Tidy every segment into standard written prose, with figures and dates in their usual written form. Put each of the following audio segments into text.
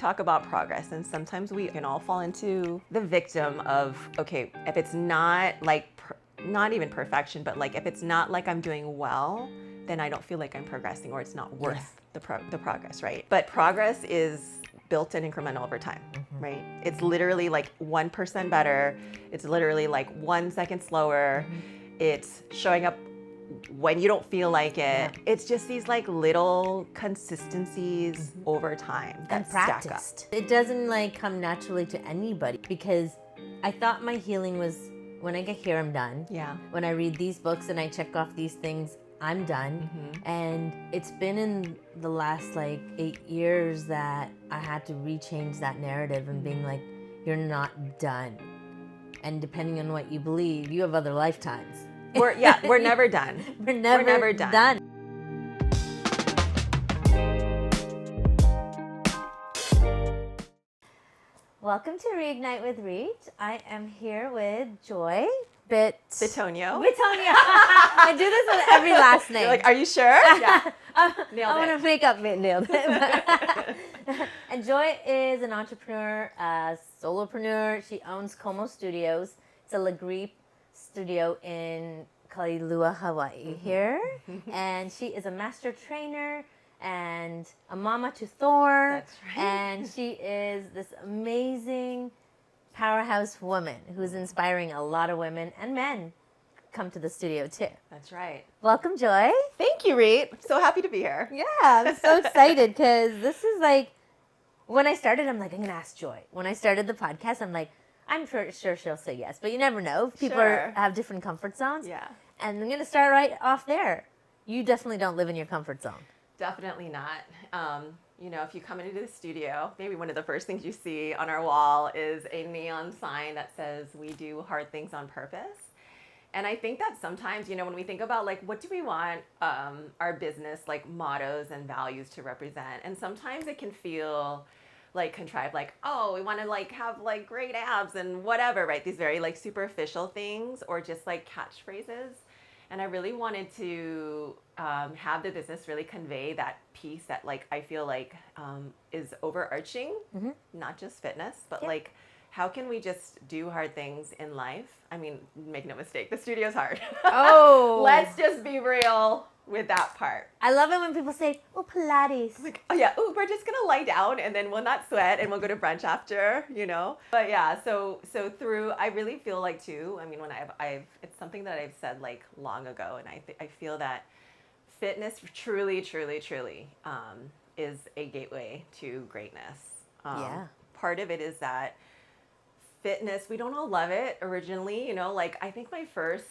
talk about progress, and sometimes we can all fall into the victim of, okay, if it's not like, not even perfection, but like if it's not like I'm doing well, then I don't feel like I'm progressing, or it's not worth the progress, right? But progress is built and incremental over time, right? It's literally like 1% better. It's literally like 1 second slower. It's showing up when you don't feel like it. It's just these like little consistencies over time that and practiced. stack up. It doesn't like come naturally to anybody, because I thought my healing was when I get here, I'm done. Yeah. When I read these books and I check off these things, I'm done. And it's been in the last like 8 years that I had to rechange that narrative and being like, you're not done. And depending on what you believe, you have other lifetimes. We're never done. We're never done. Welcome to Reignite with Reet. I am here with Joy Bitonio. I do this with every last name. You're like, are you sure? Yeah. Nailed I it. want to make up it, nailed it. And Joy is an entrepreneur, a solopreneur. She owns Como Studios. It's a Legree studio in Kailua, Hawaii here. And she is a master trainer and a mama to Thor. That's right. And she is this amazing powerhouse woman who's inspiring a lot of women and men come to the studio too. That's right. Welcome, Joy. Thank you, Reet. I'm so happy to be here. Yeah, I'm so excited because this is like, when I started, I'm like, I'm going to ask Joy. When I started the podcast, I'm like, I'm sure she'll say yes, but you never know. People have different comfort zones. Yeah. And I'm going to start right off there. You definitely don't live in your comfort zone. Definitely not. You know, if you come into the studio, maybe one of the first things you see on our wall is a neon sign that says, we do hard things on purpose. And I think that sometimes, you know, when we think about like, what do we want our business like mottos and values to represent? And sometimes it can feel like contrived, like, oh, we want to like have like great abs and whatever, right? These very like superficial things, or just like catchphrases. And I really wanted to have the business really convey that piece that like I feel like is overarching, not just fitness, but like, how can we just do hard things in life? I mean, make no mistake, the studio's hard. Oh. Let's just be real with that part. I love it when people say, oh, Pilates. Like, oh yeah, ooh, we're just gonna lie down and then we'll not sweat and we'll go to brunch after, you know? But yeah, so through, I really feel like too, I mean, when I've it's something that I've said like long ago, and I feel that fitness truly is a gateway to greatness. Part of it is that fitness, we don't all love it originally, you know, like I think my first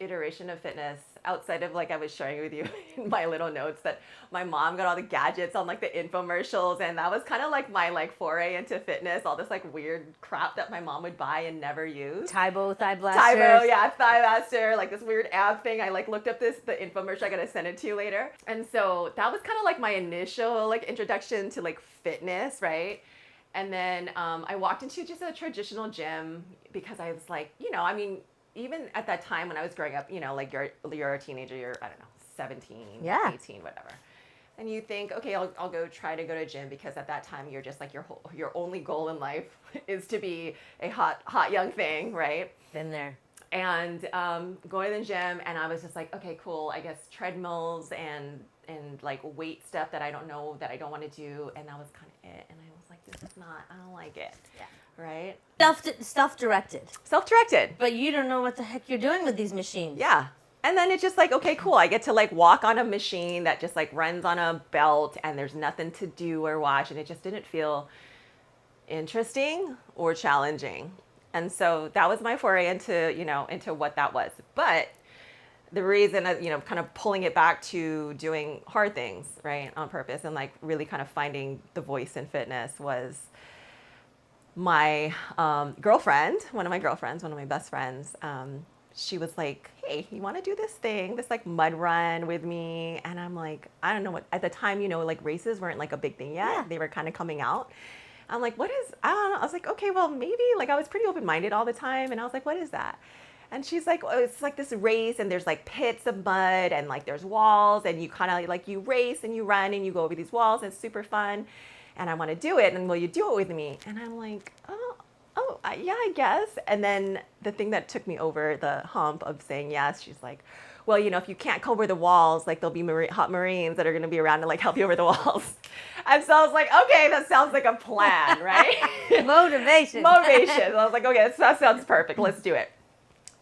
iteration of fitness, outside of like I was sharing with you in my little notes that my mom got all the gadgets on like the infomercials, and that was kind of like my like foray into fitness, all this like weird crap that my mom would buy and never use. Thigh blaster. Yeah, thigh blaster, like this weird ab thing. I like looked up the infomercial. I gotta send it to you later. And so that was kind of like my initial like introduction to like fitness, right? And then I walked into just a traditional gym because I was like, you know, I mean, even at that time when I was growing up, you know, like you're a teenager, you're, I don't know, 17, 18, whatever. And you think, okay, I'll go try to go to a gym, because at that time you're just like your only goal in life is to be a hot young thing, right? Been there. And going to the gym, and I was just like, okay, cool. I guess treadmills and like weight stuff that I don't know, that I don't want to do, and that was kind of it. And I was like, this is not, I don't like it. Yeah. Right? Self-directed. Self-directed. But you don't know what the heck you're doing with these machines. Yeah. And then it's just like, okay, cool. I get to like walk on a machine that just like runs on a belt, and there's nothing to do or watch. And it just didn't feel interesting or challenging. And so that was my foray into, you know, into what that was. But the reason, you know, kind of pulling it back to doing hard things, right, on purpose, and like really kind of finding the voice in fitness was my girlfriend, one of my best friends. She was like, hey, you want to do this thing, this like mud run with me? And I'm like, I don't know what, at the time, you know, like races weren't like a big thing yet. Yeah. They were kind of coming out. I'm like, what is, I don't know. I was like, okay, well, maybe, like I was pretty open-minded all the time. And I was like, what is that? And she's like, oh, it's like this race, and there's like pits of mud, and like there's walls, and you kind of like, you race and you run and you go over these walls, and it's super fun. and I want to do it, and will you do it with me? And I'm like, yeah, I guess. And then the thing that took me over the hump of saying yes, she's like, well, if you can't cover the walls, like there'll be hot Marines that are going to be around to like help you over the walls. And so I was like, okay, that sounds like a plan, right? Motivation. Motivation. I was like, okay, that sounds perfect. Let's do it.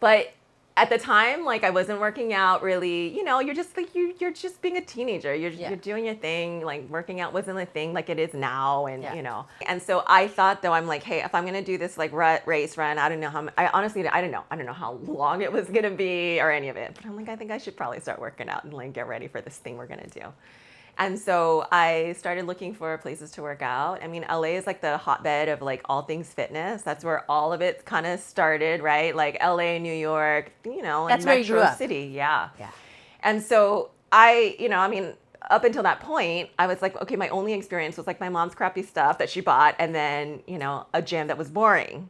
But at the time, like I wasn't working out really, you're just like, you're just being a teenager. You're doing your thing. Like working out wasn't a thing like it is now. And, and so I thought though, I'm like, hey, if I'm going to do this like race run, I don't know how, I honestly, I don't know how long it was going to be or any of it. But I'm like, I think I should probably start working out and like get ready for this thing we're going to do. And so I started looking for places to work out. I mean, LA is like the hotbed of like all things fitness. That's where all of it kind of started, right? Like LA, New York, and That's where you grew Metro up. City. Yeah. Yeah. And so up until that point, I was like, okay, my only experience was like my mom's crappy stuff that she bought and then, a gym that was boring.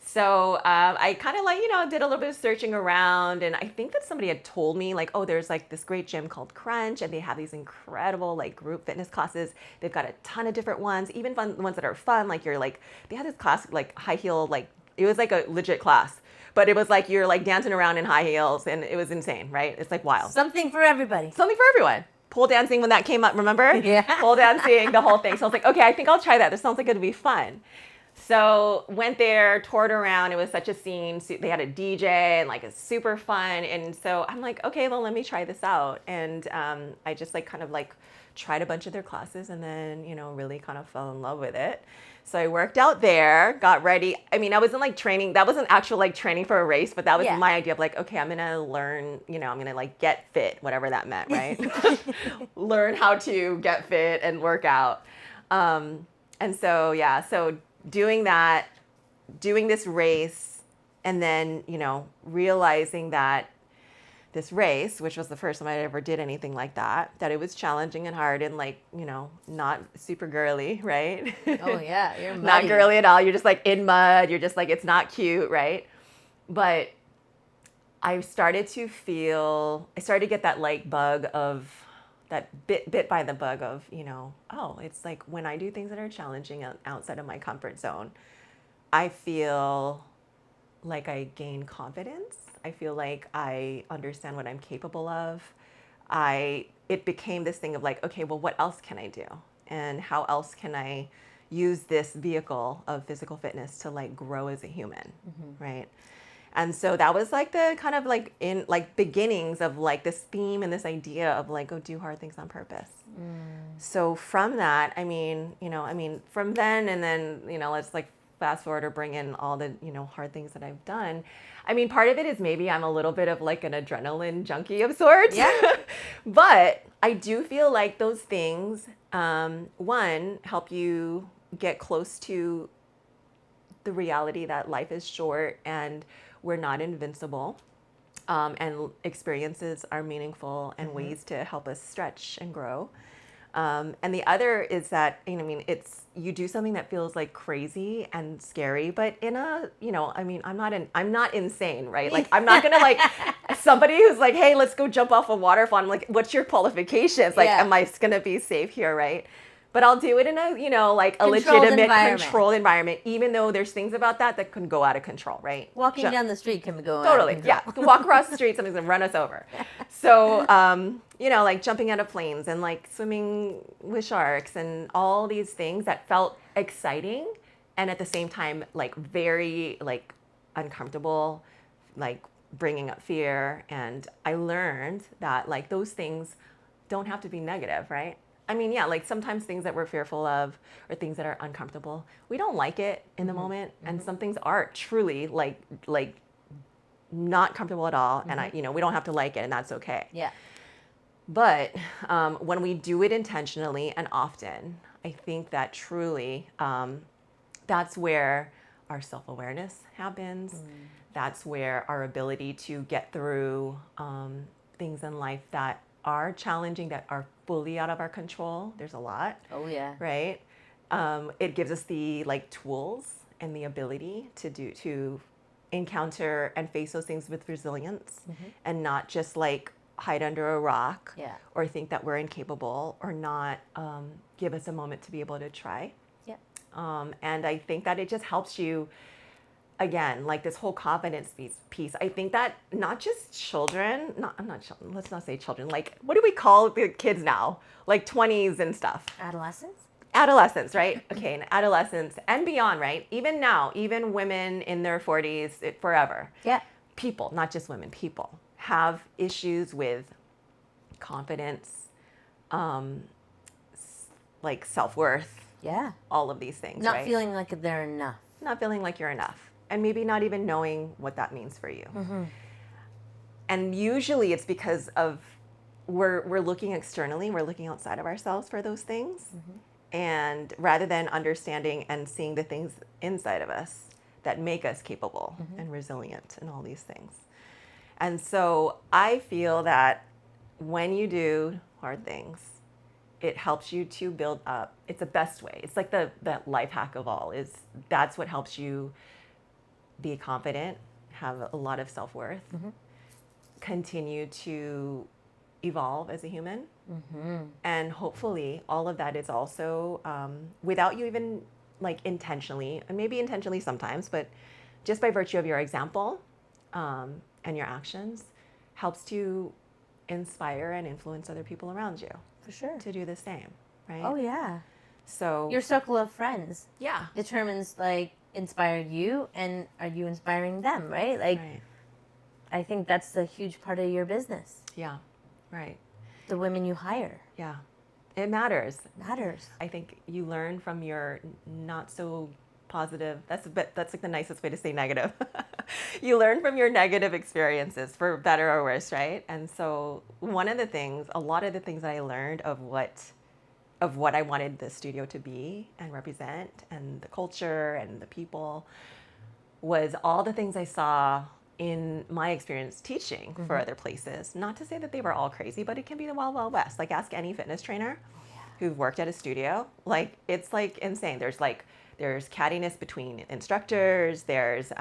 So I kind of like, did a little bit of searching around, and I think that somebody had told me like, oh, there's like this great gym called Crunch, and they have these incredible like group fitness classes. They've got a ton of different ones, even fun ones that are fun. Like they had this class like high heel, like it was like a legit class, but it was like you're like dancing around in high heels, and it was insane, right? It's like wild. Something for everybody. Something for everyone. Pole dancing when that came up, remember? Yeah. Pole dancing, the whole thing. So I was like, okay, I think I'll try that. This sounds like it'd be fun. So went there, toured around. It was such a scene. They had a DJ and like it's super fun. And so I'm like, okay, well, let me try this out. And I just like kind of like tried a bunch of their classes and then, really kind of fell in love with it. So I worked out there, got ready. I mean, I wasn't like training. That wasn't actual like training for a race, but that was my idea of like, okay, I'm going to learn, I'm going to like get fit, whatever that meant, right? Learn how to get fit and work out. And so, so doing that, doing this race, and then, realizing that this race, which was the first time I ever did anything like that it was challenging and hard and like, not super girly, right? Oh yeah, you're muddy. Not girly at all. You're just like in mud. You're just like, it's not cute, right? But I started to get that like bug of that bit by the bug of, it's like when I do things that are challenging outside of my comfort zone, I feel like I gain confidence. I feel like I understand what I'm capable of. It became this thing of like, okay, well, what else can I do? And how else can I use this vehicle of physical fitness to like grow as a human, right? And so that was like the kind of like in like beginnings of like this theme and this idea of like, go do hard things on purpose. So from that, from then and then, let's like fast forward or bring in all the, hard things that I've done. I mean, part of it is maybe I'm a little bit of like an adrenaline junkie of sorts. Yeah. But I do feel like those things, one, help you get close to the reality that life is short and we're not invincible. And experiences are meaningful and ways to help us stretch and grow. And the other is that, it's, you do something that feels like crazy and scary, but in a, I'm not insane, right? Like, I'm not going to like somebody who's like, hey, let's go jump off a waterfall. I'm like, what's your qualifications? Like, am I going to be safe here? Right. But I'll do it in a, like a legitimate controlled environment, even though there's things about that can go out of control, right? Walking down the street can go totally, out of control. Yeah. Walk across the street, something's gonna run us over. So, like jumping out of planes and like swimming with sharks and all these things that felt exciting and at the same time, like very like uncomfortable, like bringing up fear. And I learned that like those things don't have to be negative, right? I mean, yeah, like sometimes things that we're fearful of or things that are uncomfortable, we don't like it in the moment. And some things are truly like not comfortable at all. And we don't have to like it and that's okay. Yeah. But when we do it intentionally and often, I think that truly that's where our self-awareness happens. That's where our ability to get through things in life that are challenging, that are fully out of our control. There's a lot. Oh yeah. Right. It gives us the like tools and the ability to encounter and face those things with resilience and not just like hide under a rock, Yeah. or think that we're incapable, or not give us a moment to be able to try. Yeah. And I think that it just helps you, again, like this whole confidence piece. I think that not just children, I'm not children, let's not say children, like what do we call the kids now? Like 20s and stuff. Adolescents, right? Okay, and adolescents and beyond, right? Even now, even women in their 40s, forever. Yeah. People, not just women, people have issues with confidence, like self-worth. Yeah. All of these things, Not right? feeling like they're enough. Not feeling like you're enough. And maybe not even knowing what that means for you. Mm-hmm. And usually it's because of we're looking externally, we're looking outside of ourselves for those things. Mm-hmm. And rather than understanding and seeing the things inside of us that make us capable mm-hmm. and resilient and all these things. And so I feel that when you do hard things, it helps you to build up. It's the best way. It's like the life hack of all is that's what helps you be confident, have a lot of self-worth, mm-hmm. continue to evolve as a human. Mm-hmm. And hopefully all of that is also without you even like intentionally, and maybe intentionally sometimes, but just by virtue of your example and your actions helps to inspire and influence other people around you. For sure. To do the same, right? Oh, yeah. So your circle of friends yeah. determines like inspire you and are you inspiring them, right? Like right. I think that's a huge part of your business. Yeah. Right. The women you hire. Yeah. It matters. Matters. I think you learn from your not so positive, that's like the nicest way to say negative. You learn from your negative experiences for better or worse, right? And so a lot of the things that I learned of what I wanted the studio to be and represent and the culture and the people was all the things I saw in my experience teaching mm-hmm. for other places. Not to say that they were all crazy, but it can be the wild, wild west. Like ask any fitness trainer who've worked at a studio. Like it's like insane. There's cattiness between instructors. There's,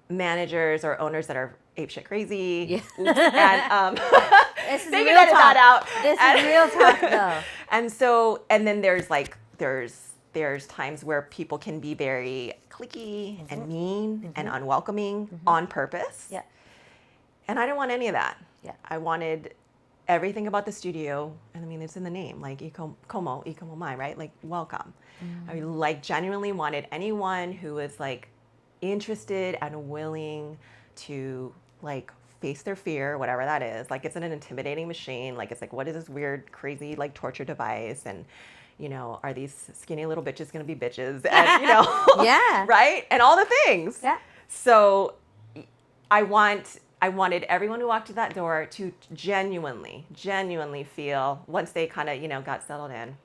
managers or owners that are apeshit crazy. Yeah. And this is real talk. This is real talk, though. And then there's times where people can be very cliquey mm-hmm. and mean mm-hmm. and unwelcoming mm-hmm. on purpose. Yeah. And I didn't want any of that. Yeah. I wanted everything about the studio, and I mean, it's in the name, like ikamomo mai, right? Like welcome. Mm-hmm. I genuinely wanted anyone who was like interested and willing to like face their fear, whatever that is. Like it's an intimidating machine. Like it's like, what is this weird, crazy like torture device? And are these skinny little bitches going to be bitches? And yeah, right? And all the things. Yeah. So I wanted everyone who walked through that door to genuinely feel, once they kind of, got settled in,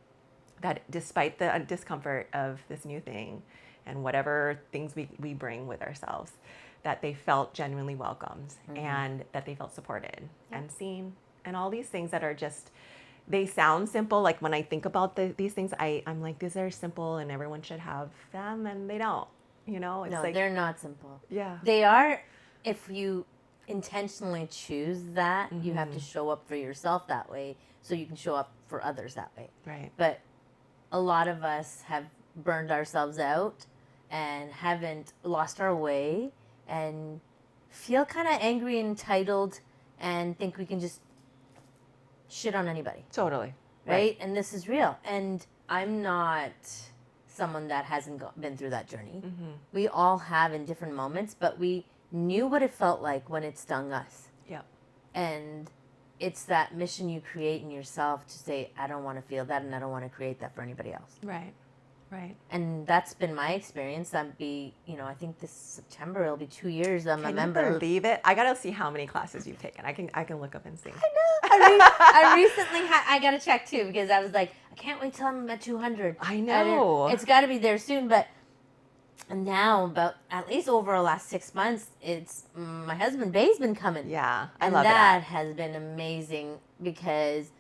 that despite the discomfort of this new thing and whatever things we bring with ourselves, that they felt genuinely welcomed mm-hmm. and that they felt supported and seen and all these things that are just, they sound simple. Like when I think about these things, I'm like, these are simple and everyone should have them, and they don't, It's no, like, they're not simple. Yeah. They are if you intentionally choose that, mm-hmm. you have to show up for yourself that way so you can show up for others that way. Right. But a lot of us have burned ourselves out and haven't lost our way and feel kind of angry and entitled and think we can just shit on anybody. Totally. Right? And this is real. And I'm not someone that hasn't been through that journey. Mm-hmm. We all have in different moments, but we knew what it felt like when it stung us. Yeah. And it's that mission you create in yourself to say, I don't want to feel that and I don't want to create that for anybody else. Right. Right. And that's been my experience. I think this September it'll be 2 years I'm a member. Can you believe it? I gotta see how many classes you've taken. I can look up and see. I know. I recently I got to check too because I was like, I can't wait till I'm at 200. I know. It's got to be there soon, but now about at least over the last 6 months, it's my husband Bay's been coming. Yeah, I love that. Has been amazing because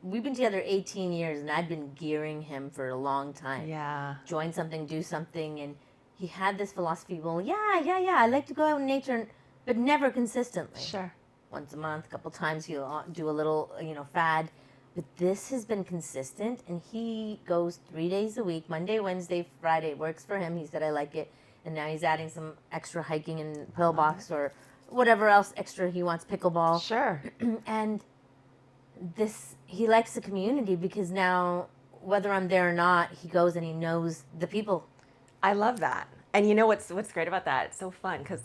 we've been together 18 years and I'd been gearing him for a long time. Yeah. Join something, do something, and he had this philosophy. Well, yeah, I like to go out in nature, but never consistently. Sure. once a month, a couple times he'll do a little, fad. But this has been consistent, and he goes 3 days a week, Monday, Wednesday, Friday. It works for him. He said, I like it. And now he's adding some extra hiking and pillbox or whatever else extra he wants, pickleball. Sure. And he likes the community because now, whether I'm there or not, he goes and he knows the people. I love that. And you know what's great about that? It's so fun because,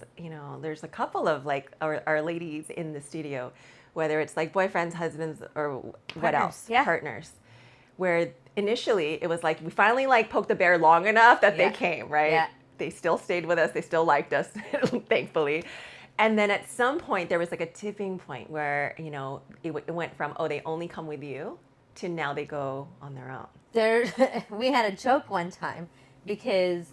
there's a couple of like our ladies in the studio, whether it's like boyfriends, husbands, or what else? Yeah. Partners. Where initially it was like we finally like poked the bear long enough that they came, right? Yeah. They still stayed with us. They still liked us, thankfully. And then at some point there was like a tipping point where, it went from, oh, they only come with you to now they go on their own. We had a joke one time because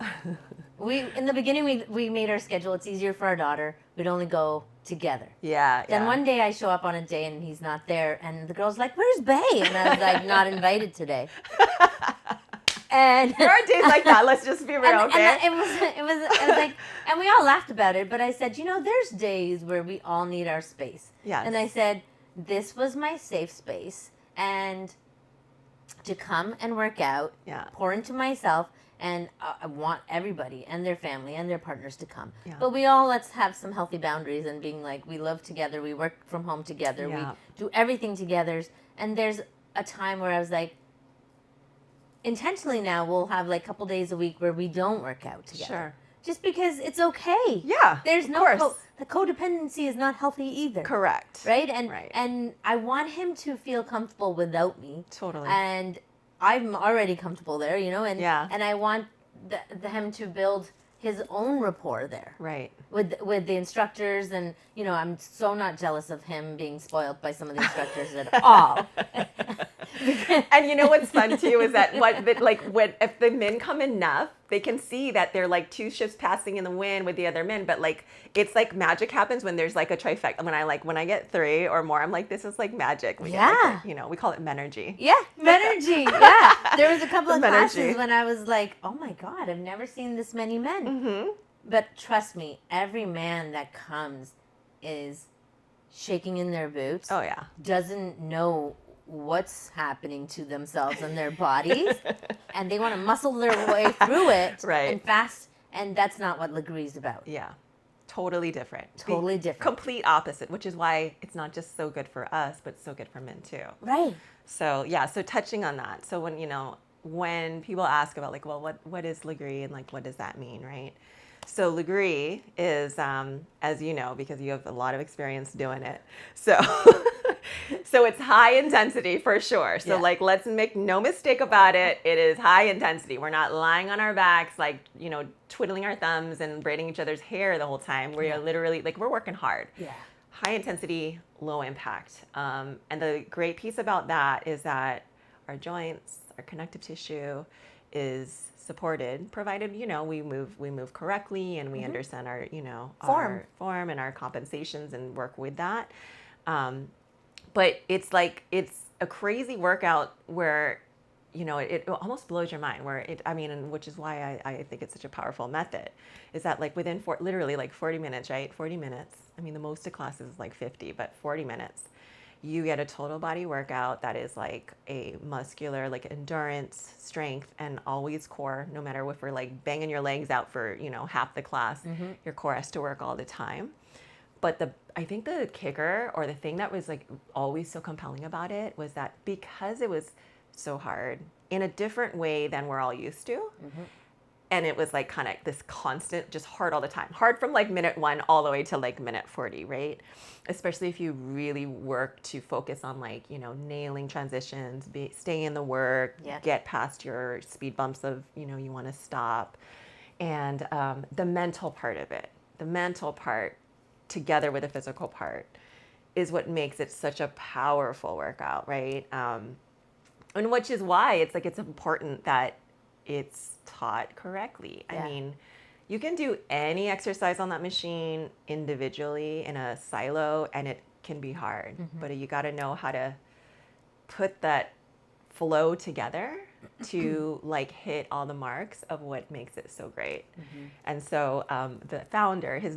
in the beginning we made our schedule. It's easier for our daughter. We'd only go together. Yeah. Then one day I show up on a day and he's not there, and the girl's like, "Where's Bay?" And I was like, "Not invited today." And there are days like that. Let's just be real, okay? And it was like, and we all laughed about it. But I said, there's days where we all need our space. Yes. And I said, this was my safe space, and to come and work out, pour into myself, and I want everybody and their family and their partners to come. Yeah. But let's have some healthy boundaries and being like, we live together, we work from home together, we do everything together. And there's a time where I was like, intentionally now we'll have like a couple days a week where we don't work out together. Sure. Just because it's okay. Yeah. There's the codependency is not healthy either. Correct. Right? And I want him to feel comfortable without me. Totally. And I'm already comfortable there, and I want him to build his own rapport there. Right. With the instructors, and I'm so not jealous of him being spoiled by some of the instructors at all. And you know what's fun too is that if the men come enough, they can see that they're like two ships passing in the wind with the other men, but like it's like magic happens when there's like a trifecta. When I get 3 or more, I'm like, this is like magic. We call it menergy. Yeah, menergy. Yeah, there was a couple of classes when I was like, oh my God, I've never seen this many men. Mm-hmm. But trust me, every man that comes is shaking in their boots. Oh yeah, doesn't know what's happening to themselves and their bodies, and they want to muscle their way through it and fast, and that's not what Legree's about. Yeah, totally different. Totally different. Complete opposite, which is why it's not just so good for us, but so good for men too. Right. So so touching on that. So when people ask about like, well, what is Legree and like what does that mean, right? So Legree is, as you know, because you have a lot of experience doing it. So so it's high intensity for sure. So let's make no mistake about it. It is high intensity. We're not lying on our backs, like, twiddling our thumbs and braiding each other's hair the whole time. We are literally we're working hard. Yeah. High intensity, low impact. And the great piece about that is that our joints, our connective tissue is supported, provided we move correctly and we understand our our form and our compensations and work with that. But it's a crazy workout where it almost blows your mind. And which is why I think it's such a powerful method, is that within literally 40 minutes, right? 40 minutes. I mean, the most of classes is 50, but 40 minutes. You get a total body workout that is a muscular, endurance, strength, and always core. No matter if we're banging your legs out for, half the class, your core has to work all the time. But I think the kicker, or the thing that was always so compelling about it, was that because it was so hard in a different way than we're all used to. And it was kind of this constant, just hard all the time. Hard from minute 1 all the way to minute 40, right? Especially if you really work to focus on nailing transitions, stay in the work, get past your speed bumps of, you want to stop. And the mental part of it, together with the physical part, is what makes it such a powerful workout, right? And which is why it's important that it's taught correctly. I mean, you can do any exercise on that machine individually in a silo, and it can be hard. But you got to know how to put that flow together to like hit all the marks of what makes it so great. And so the founder, his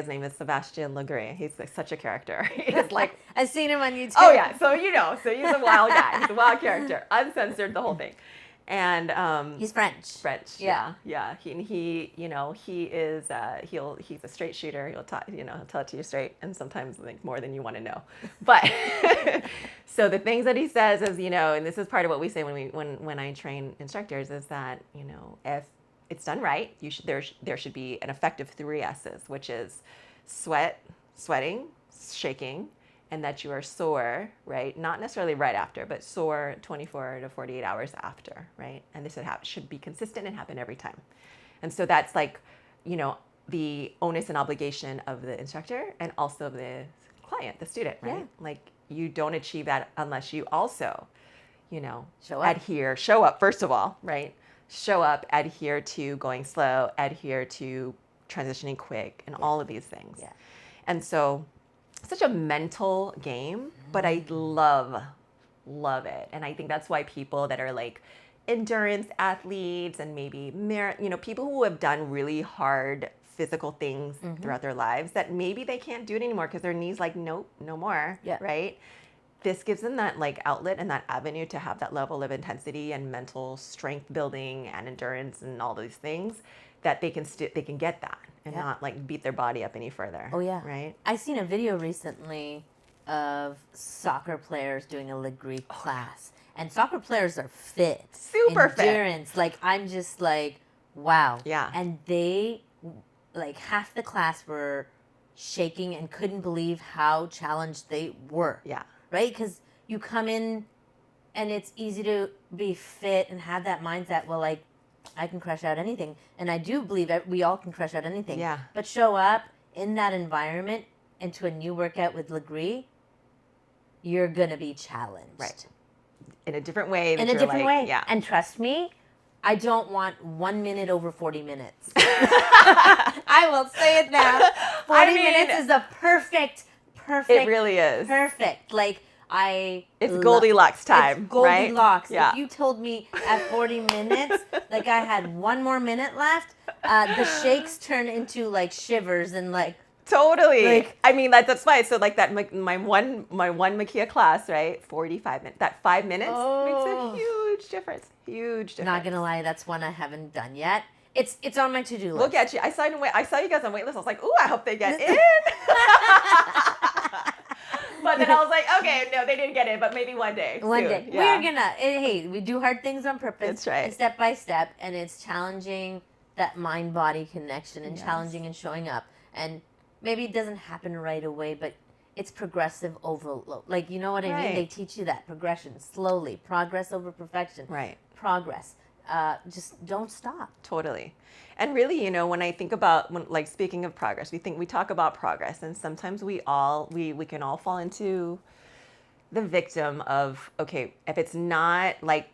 name is Sebastian Legre. He's like such a character. He's like, I've seen him on YouTube. oh yeah, so so he's a wild guy. He's a wild character, uncensored, the whole thing. And he's French. Yeah. He is he's a straight shooter. He'll tell it to you straight, and sometimes like more than you want to know. But so the things that he says is, and this is part of what we say when I train instructors, is that if it's done right, there should be an effective 3 S's, which is sweating, shaking, and that you are sore, right? Not necessarily right after, but sore 24 to 48 hours after, right? And this should be consistent and happen every time. And so that's like, the onus and obligation of the instructor and also the client, the student, right? Yeah. Like you don't achieve that unless you also, show up, first of all, right? Show up, adhere to going slow, adhere to transitioning quick, and all of these things. Yeah. And so such a mental game, but I love it. And I think that's why people that are like endurance athletes and maybe people who have done really hard physical things throughout their lives, that maybe they can't do it anymore because their knees like, nope, no more. Yeah. Right? This gives them that like outlet and that avenue to have that level of intensity and mental strength building and endurance and all these things, that they can get that and not like beat their body up any further. Oh yeah. Right? I seen a video recently of soccer players doing a Legree class. And soccer players are fit. Super fit. Endurance. Like, I'm just like, wow. Yeah. And they, like, half the class were shaking and couldn't believe how challenged they were. Yeah. Right? Because you come in and it's easy to be fit and have that mindset, well, like, I can crush out anything. And I do believe that we all can crush out anything. Yeah. But show up in that environment into a new workout with Legree, you're going to be challenged. Right. In a different way. In a different way. Yeah. And trust me, I don't want 1 minute over 40 minutes. I will say it now. 40 minutes is a perfect. It really is. Perfect. Like, it's Goldilocks time, it's Goldilocks. Right? Yeah. If you told me at 40 minutes, like I had 1 more minute left, the shakes turn into like shivers and like. Totally. Like, I mean, that's why. So like that, my one Makia class, right? 45 minutes. That 5 minutes makes a huge difference. Huge difference. Not gonna lie, that's one I haven't done yet. It's on my to-do list. Look at you. I saw you guys on waitlist. I was like, ooh, I hope they get in. But then I was like, okay, no, they didn't get in, but maybe one day. One soon. day. Yeah. We're gonna, hey, we do hard things on purpose. That's right. And step by step, and it's challenging that mind-body connection and challenging and showing up. And maybe it doesn't happen right away, but it's progressive overload. Like, you know what I mean? They teach you that progression, slowly, progress over perfection. Right. Progress. Just don't stop. Totally. And really, when I think about, speaking of progress, we talk about progress, and sometimes we can all fall into the victim of, okay, if it's not like,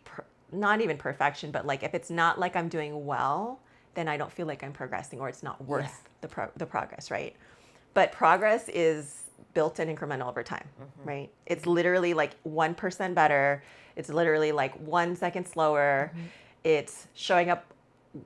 not even perfection, but like if it's not like I'm doing well, then I don't feel like I'm progressing, or it's not worth the progress, right? But progress is built and incremental over time, right? It's literally like 1% better. It's literally like 1 second slower. It's showing up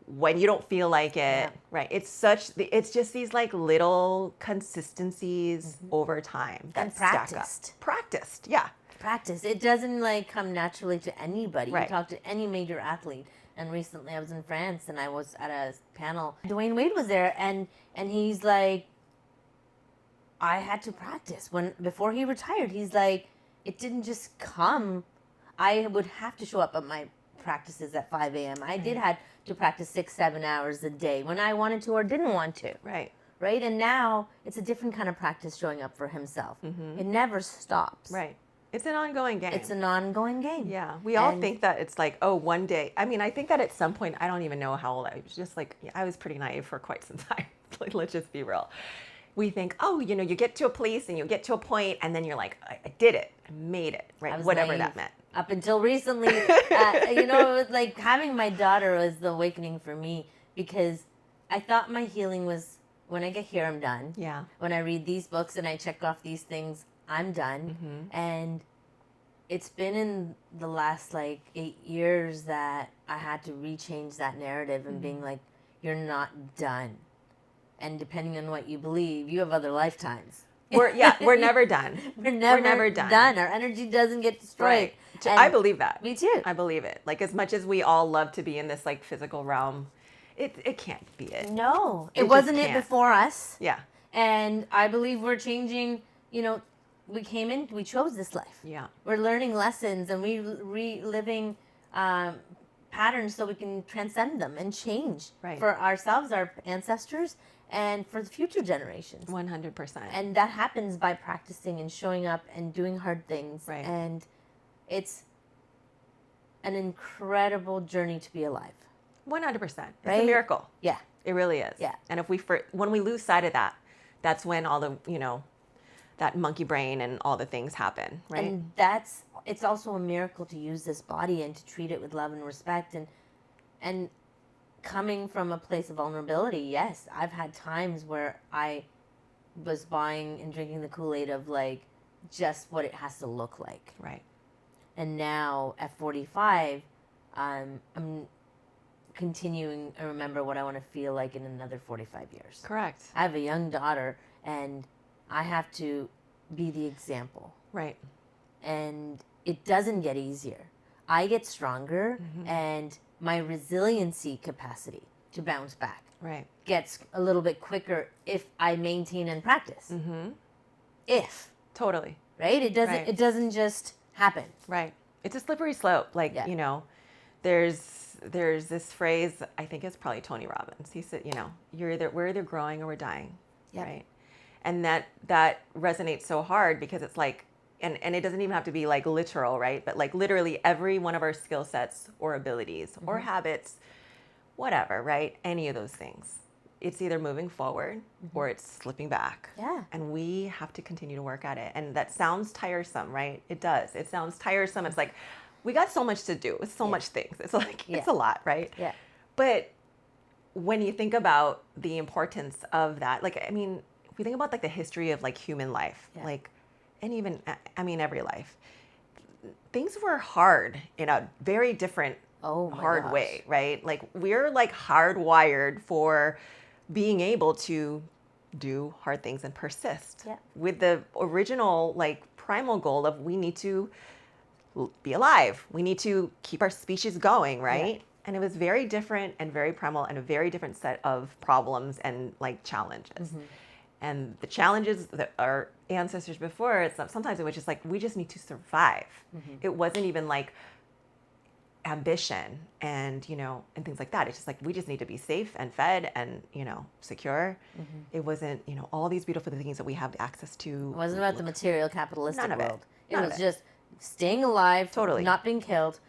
when you don't feel like it, right? It's just these like little consistencies over time that And practiced. stack up. Practiced, yeah. Practice. It doesn't like come naturally to anybody. Right. You talk to any major athlete. And recently I was in France and I was at a panel. Dwayne Wade was there and he's like, I had to practice. Before he retired, he's like, it didn't just come. I would have to show up at my practices at 5 a.m. I did had to practice 6-7 hours a day when I wanted to or didn't want to. Right. Right? And now it's a different kind of practice showing up for himself. It never stops. Right. It's an ongoing game. It's an ongoing game. Yeah. We all think that it's like, oh, one day. I mean, I think that at some point, I don't even know how old I was. Just like, I was pretty naive for quite some time. Like, let's just be real. We think, oh, you get to a place and you get to a point and then you're like, I did it. I made it. Right. Whatever naive. That meant. Up until recently, it was like having my daughter was the awakening for me because I thought my healing was when I get here, I'm done. Yeah. When I read these books and I check off these things, I'm done. And it's been in the last like 8 years that I had to rechange that narrative and being like, you're not done. And depending on what you believe, you have other lifetimes. We're never done. We're never done. Our energy doesn't get destroyed. Right. And I believe that. me too. I believe it. Like, as much as we all love to be in this like physical realm, it can't be it. No, it just wasn't it can't. before us. Yeah. And I believe we're changing, we came in, we chose this life. Yeah. We're learning lessons and reliving patterns so we can transcend them and change Right. for ourselves, our ancestors, and for the future generations. 100%. And that happens by practicing and showing up and doing hard things. Right. And it's an incredible journey to be alive. 100%. It's Right? a miracle. Yeah. It really is. Yeah. And when we lose sight of that, that's when all the, that monkey brain and all the things happen, right? And it's also a miracle to use this body and to treat it with love and respect and coming from a place of vulnerability. Yes, I've had times where I was buying and drinking the Kool-Aid of like just what it has to look like. Right. And now at 45, I'm continuing to remember what I want to feel like in another 45 years. Correct. I have a young daughter and I have to be the example. Right. And it doesn't get easier. I get stronger and my resiliency capacity to bounce back Right. gets a little bit quicker if I maintain and practice. If, Totally. right? Right. It doesn't just happen. Right. It's a slippery slope. Like, Yeah. there's this phrase, I think it's probably Tony Robbins. He said, we're either growing or we're dying. Yep. Right. And that resonates so hard because it's like, and it doesn't even have to be like literal, right? But like literally every one of our skill sets or abilities or habits, whatever, right? Any of those things. It's either moving forward or it's slipping back. Yeah. And we have to continue to work at it. And that sounds tiresome, right? It does. It sounds tiresome. It's like, we got so much to do. It's so much things. It's like, it's a lot, right? Yeah. But when you think about the importance of that, like, I mean, if we think about like the history of like human life, like, and even, I mean, every life, things were hard in a very different hard way, right? Like we're like hardwired for being able to do hard things and persist with the original like primal goal of we need to be alive. We need to keep our species going, right? Yeah. And it was very different and very primal and a very different set of problems and like challenges. And the challenges that our ancestors before, sometimes it was just like, we just need to survive. It wasn't even like ambition and, and things like that. It's just like, we just need to be safe and fed and, secure. It wasn't, all these beautiful things that we have access to. It wasn't about the material capitalistic world. It was just staying alive, not being killed,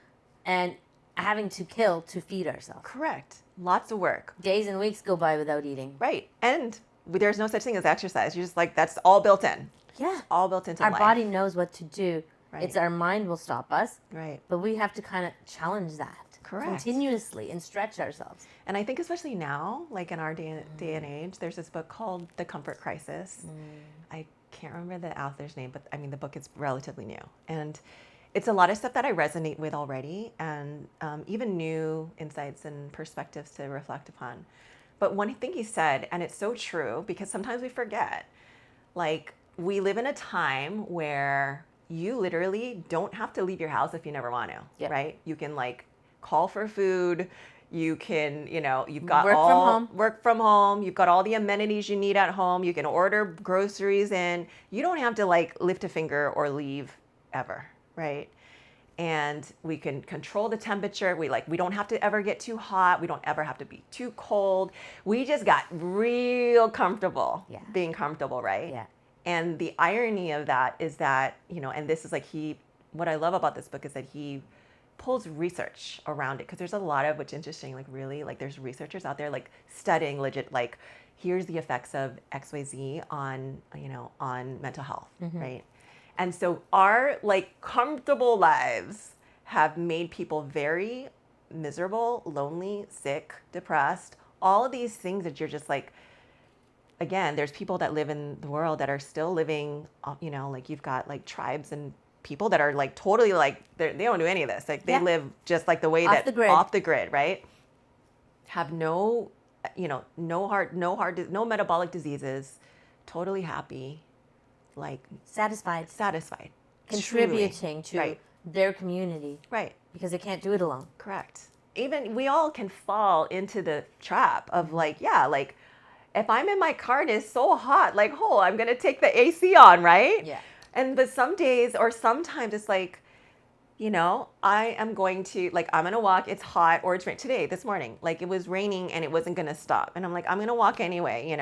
and having to kill to feed ourselves. Correct. Lots of work. Days and weeks go by without eating. Right. And there's no such thing as exercise. You're just like, that's all built in. Yeah. It's all built into our life. Our body knows what to do. Right. It's our mind will stop us. Right. But we have to kind of challenge that. Correct. Continuously and stretch ourselves. And I think especially now, like in our day and age, there's this book called The Comfort Crisis. I can't remember the author's name, but I mean, the book is relatively new. And it's a lot of stuff that I resonate with already and even new insights and perspectives to reflect upon. But one thing he said, and it's so true because sometimes we forget, like we live in a time where you literally don't have to leave your house if you never want to, right? You can like call for food. You can, you've got work from home. You've got all the amenities you need at home. You can order groceries in. You don't have to like lift a finger or leave ever, right? And we can control the temperature. We don't have to ever get too hot. We don't ever have to be too cold. We just got real comfortable being comfortable, right? Yeah. And the irony of that is that, and this is like what I love about this book is that he pulls research around it because there's a lot of, which is interesting, like really, like there's researchers out there like studying legit, like here's the effects of XYZ on, on mental health, right? And so our like comfortable lives have made people very miserable, lonely, sick, depressed, all of these things that you're just like, again, there's people that live in the world that are still living, like you've got like tribes and people that are like totally like they don't do any of this. Like they live just like the way Off the grid, right? Have no, no metabolic diseases, totally happy, like satisfied, contributing truly. to their community, Right. because they can't do it alone. Correct. Even we all can fall into the trap of like, like if I'm in my car and it's so hot, like, I'm going to take the AC on, right? Yeah. But some days or sometimes it's like, I am going to, like, I'm going to walk. It's hot or it's rain. Today, this morning, like it was raining and it wasn't going to stop. And I'm like, I'm going to walk anyway,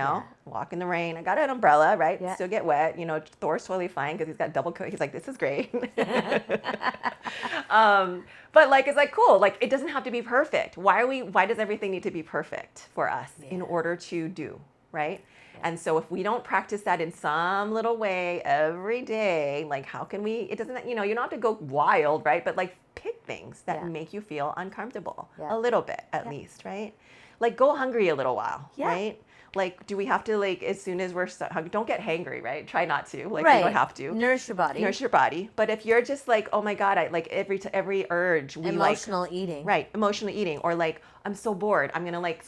walk in the rain. I got an umbrella, right? Yeah. Still get wet. Thor's totally fine because he's got double coat. He's like, this is great. But like, it's like, cool. Like, it doesn't have to be perfect. Why does everything need to be perfect for us in order to do, right? And so if we don't practice that in some little way every day, like how can we, it doesn't, you don't have to go wild, right? But like pick things that make you feel uncomfortable a little bit at least, right? Like go hungry a little while, right? Like, do we have to like, as soon as we're don't get hangry, right? Try not to, like you don't have to. Nourish your body. But if you're just like, oh my God, I like every urge, we emotional eating. Right. Emotional eating. Or like, I'm so bored. I'm going to like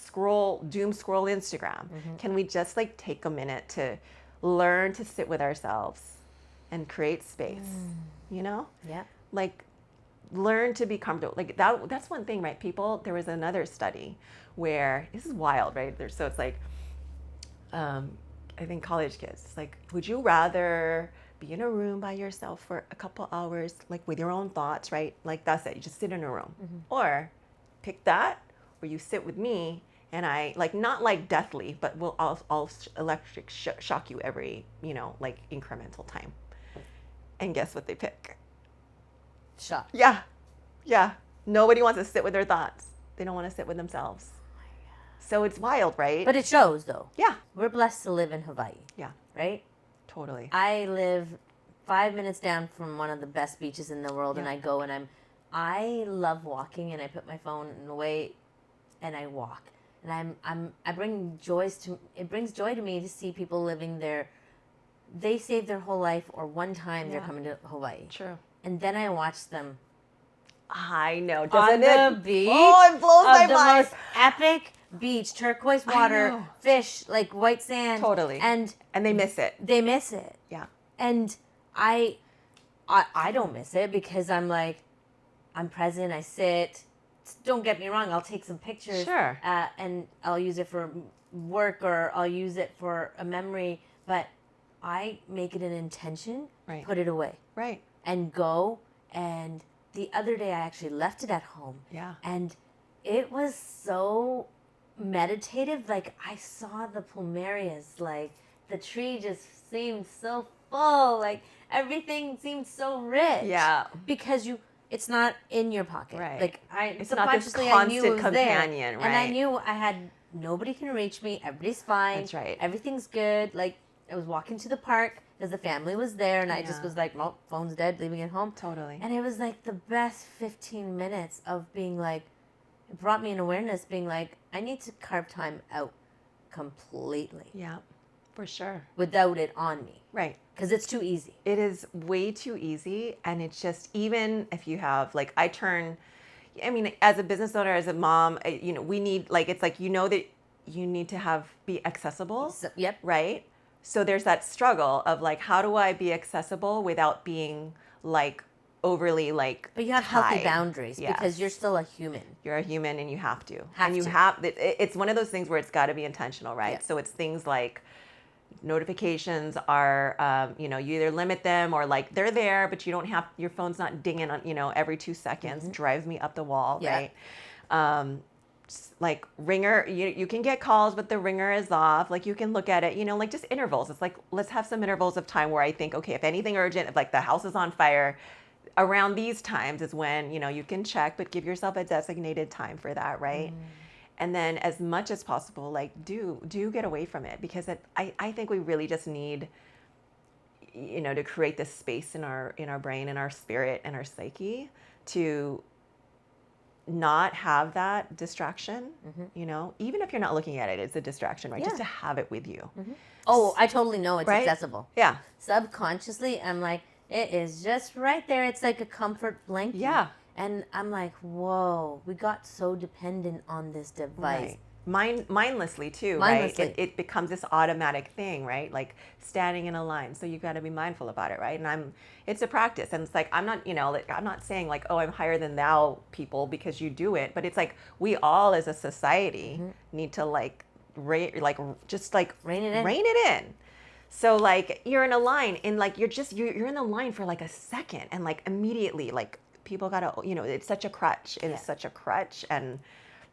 doom scroll Instagram. Can we just like take a minute to learn to sit with ourselves and create space, Yeah. Like learn to be comfortable. Like that's one thing, right? People, there was another study where this is wild, right? So it's like, I think college kids, like, would you rather be in a room by yourself for a couple hours, like with your own thoughts, right? Like that's it, you just sit in a room. Or pick that, where you sit with me and I, like, not like deathly, but I'll electric shock you every, like incremental time. And guess what they pick? Shock. Yeah. Nobody wants to sit with their thoughts. They don't want to sit with themselves. So it's wild, right? But it shows, though. Yeah. We're blessed to live in Hawaii. Yeah. Right? Totally. I live 5 minutes down from one of the best beaches in the world, and I go and I love walking, and I put my phone away, and I walk, and it brings joy to me to see people living there. They save their whole life, or one time they're coming to Hawaii. True. And then I watch them. I know, doesn't it? On the beach. Oh, it blows my mind. The most epic beach, turquoise water, fish, like white sand. Totally. And they miss it. They miss it. Yeah. And I don't miss it because I'm like, I'm present, I sit. Don't get me wrong, I'll take some pictures. Sure. And I'll use it for work or I'll use it for a memory. But I make it an intention, put it away. Right. And go. And the other day I actually left it at home. Yeah. And it was so meditative. Like I saw the plumerias, like the tree just seemed so full, like everything seemed so rich. Yeah. Because it's not in your pocket. Right. Like it's not this constant I knew it was companion, there. right? And I knew I had nobody can reach me. Everybody's fine. That's right. Everything's good. Like I was walking to the park because the family was there, and I just was like, well, phone's dead, leaving it home. Totally. And it was like the best 15 minutes of being like, it brought me an awareness, being like, I need to carve time out completely. Yeah, for sure. Without it on me. Right. Because it's too easy. It is way too easy. And it's just, even if you have, like, as a business owner, as a mom, we need, like, it's like, that you need to be accessible. Yep. Right? So there's that struggle of like, how do I be accessible without being like overly like But you have tied. healthy boundaries because you're still a human. You're a human and you have to. Have to. It's one of those things where it's got to be intentional, right? Yeah. So it's things like notifications are, you either limit them or like they're there, but you don't have, your phone's not dinging on, every 2 seconds, drives me up the wall, right? Like ringer, you can get calls, but the ringer is off. Like you can look at it, like just intervals. It's like, let's have some intervals of time where I think, okay, if anything urgent, if like the house is on fire, around these times is when, you can check, but give yourself a designated time for that, right? And then as much as possible, like do get away from it, because I think we really just need, to create this space in our brain and our spirit and our psyche to not have that distraction, even if you're not looking at it, it's a distraction, right? Just to have it with you. Oh, I totally know it's accessible. Yeah. Subconsciously, I'm like, It is just right there. It's like a comfort blanket. Yeah. And I'm like, whoa, we got so dependent on this device. Right. Mindlessly too, Mindlessly. right? It becomes this automatic thing, right? Like standing in a line. So you got to be mindful about it, right? And it's a practice. And it's like, I'm not, like, I'm not saying like, oh, I'm higher than thou people because you do it. But it's like, we all as a society need to like, just like Rein it in. Rein it in. So like you're in a line and like you're in the line for like a second and like immediately like people gotta, it's such a crutch. It is such a crutch and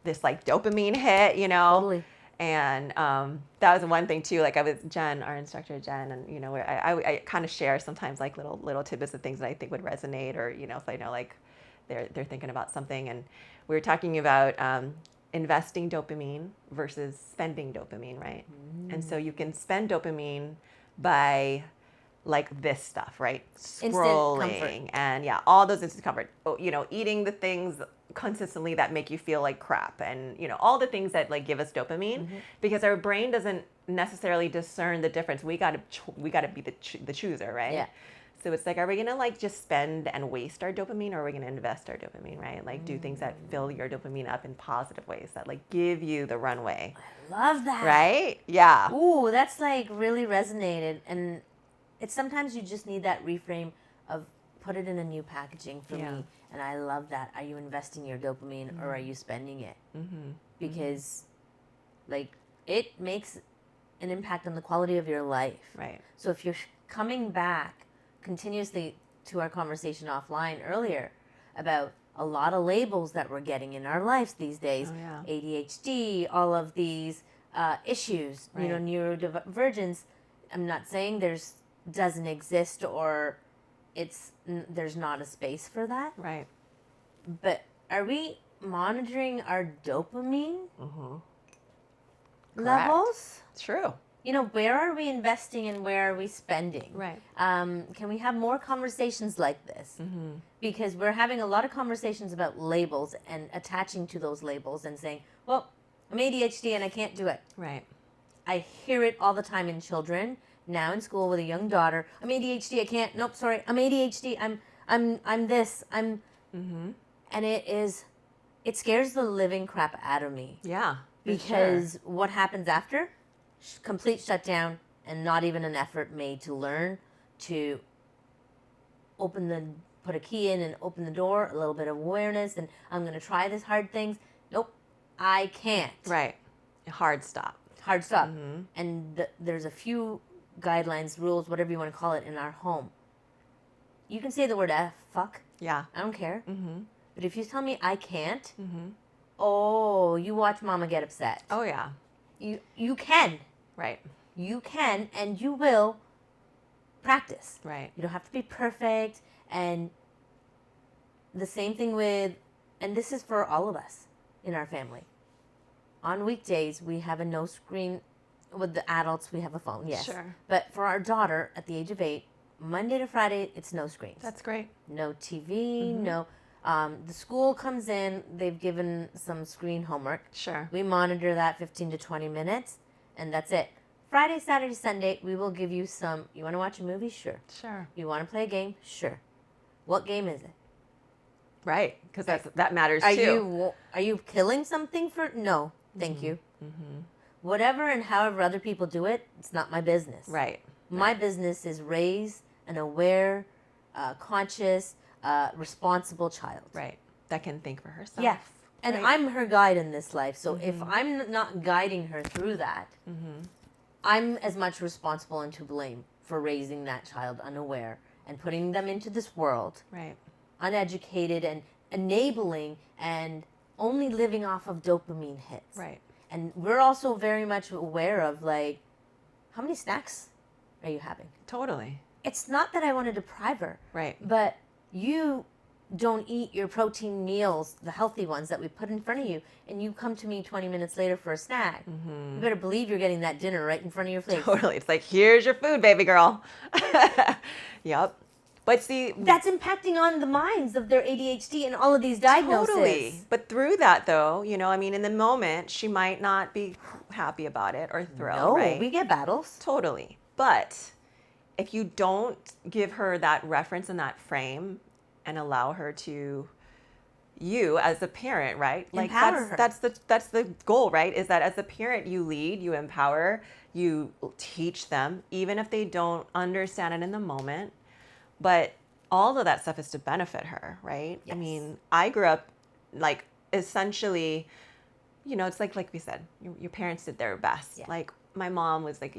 this like dopamine hit, Totally. And that was one thing too. Like I was Jen, our instructor Jen, and I kind of share sometimes like little tidbits of things that I think would resonate, or if I know like they're thinking about something, and we were talking about investing dopamine versus spending dopamine, right? And so you can spend dopamine by like this stuff, right? Scrolling and all those instant comfort. Eating the things consistently that make you feel like crap, and all the things that like give us dopamine, because our brain doesn't necessarily discern the difference. We gotta be the chooser, right? Yeah. So it's like, are we gonna like just spend and waste our dopamine, or are we gonna invest our dopamine, right? Like do things that fill your dopamine up in positive ways that like give you the runway. Love that. Right? Yeah. Ooh, that's like really resonated. And it's sometimes you just need that reframe of put it in a new packaging for me. And I love that. Are you investing your dopamine or are you spending it? Because like it makes an impact on the quality of your life. Right. So if you're coming back continuously to our conversation offline earlier about a lot of labels that we're getting in our lives these days, ADHD, all of these issues, neurodivergence. I'm not saying doesn't exist or there's not a space for that. Right. But are we monitoring our dopamine levels? True. Where are we investing and where are we spending? Right. Can we have more conversations like this? Because we're having a lot of conversations about labels and attaching to those labels and saying, well, I'm ADHD and I can't do it. Right. I hear it all the time in children. Now in school with a young daughter, I'm ADHD, I can't, nope, sorry, I'm ADHD, I'm this, and it scares the living crap out of me. Yeah. Because what happens after? Complete shutdown and not even an effort made to learn to put a key in and open the door, a little bit of awareness, and I'm going to try this hard things. Nope, I can't. Right. Hard stop. Hard stop. And there's a few guidelines, rules, whatever you want to call it, in our home. You can say the word F, fuck. Yeah. I don't care. But if you tell me I can't, oh, you watch mama get upset. Oh, yeah. You can. Right. You can and you will practice. Right. You don't have to be perfect. And the same thing and this is for all of us in our family. On weekdays, we have a no screen. With the adults, we have a phone, yes. Sure. But for our daughter at the age of 8, Monday to Friday, it's no screens. That's great. No TV, no. The school comes in, they've given some screen homework. Sure. We monitor that 15 to 20 minutes, and that's it. Friday, Saturday, Sunday, we will give you you want to watch a movie? Sure. Sure. You want to play a game? Sure. What game is it? Right, because that matters too. Are you killing something for? No, thank you. Whatever and however other people do it, it's not my business. Right. My business is raise an aware, conscious, responsible child. Right. That can think for herself. Yes. And right. I'm her guide in this life. So if I'm not guiding her through that, I'm as much responsible and to blame for raising that child unaware and putting them into this world. Right. Uneducated and enabling and only living off of dopamine hits. Right. And we're also very much aware of like, how many snacks are you having? Totally. It's not that I want to deprive her. Right. But you don't eat your protein meals, the healthy ones that we put in front of you, and you come to me 20 minutes later for a snack. You better believe you're getting that dinner right in front of your face. Totally. It's like, here's your food, baby girl. Yep. But see, that's impacting on the minds of their ADHD and all of these diagnoses. Totally. But through that, though, in the moment, she might not be happy about it or thrilled. No, right? we get battles. Totally. But if you don't give her that reference and that frame and allow her to, you as a parent, right? Like Empower her. that's the goal, right? Is that as a parent you lead, you empower, you teach them, even if they don't understand it in the moment. But all of that stuff is to benefit her, right? Yes. I mean, I grew up like essentially, it's like we said, your parents did their best. Yeah. Like my mom was like,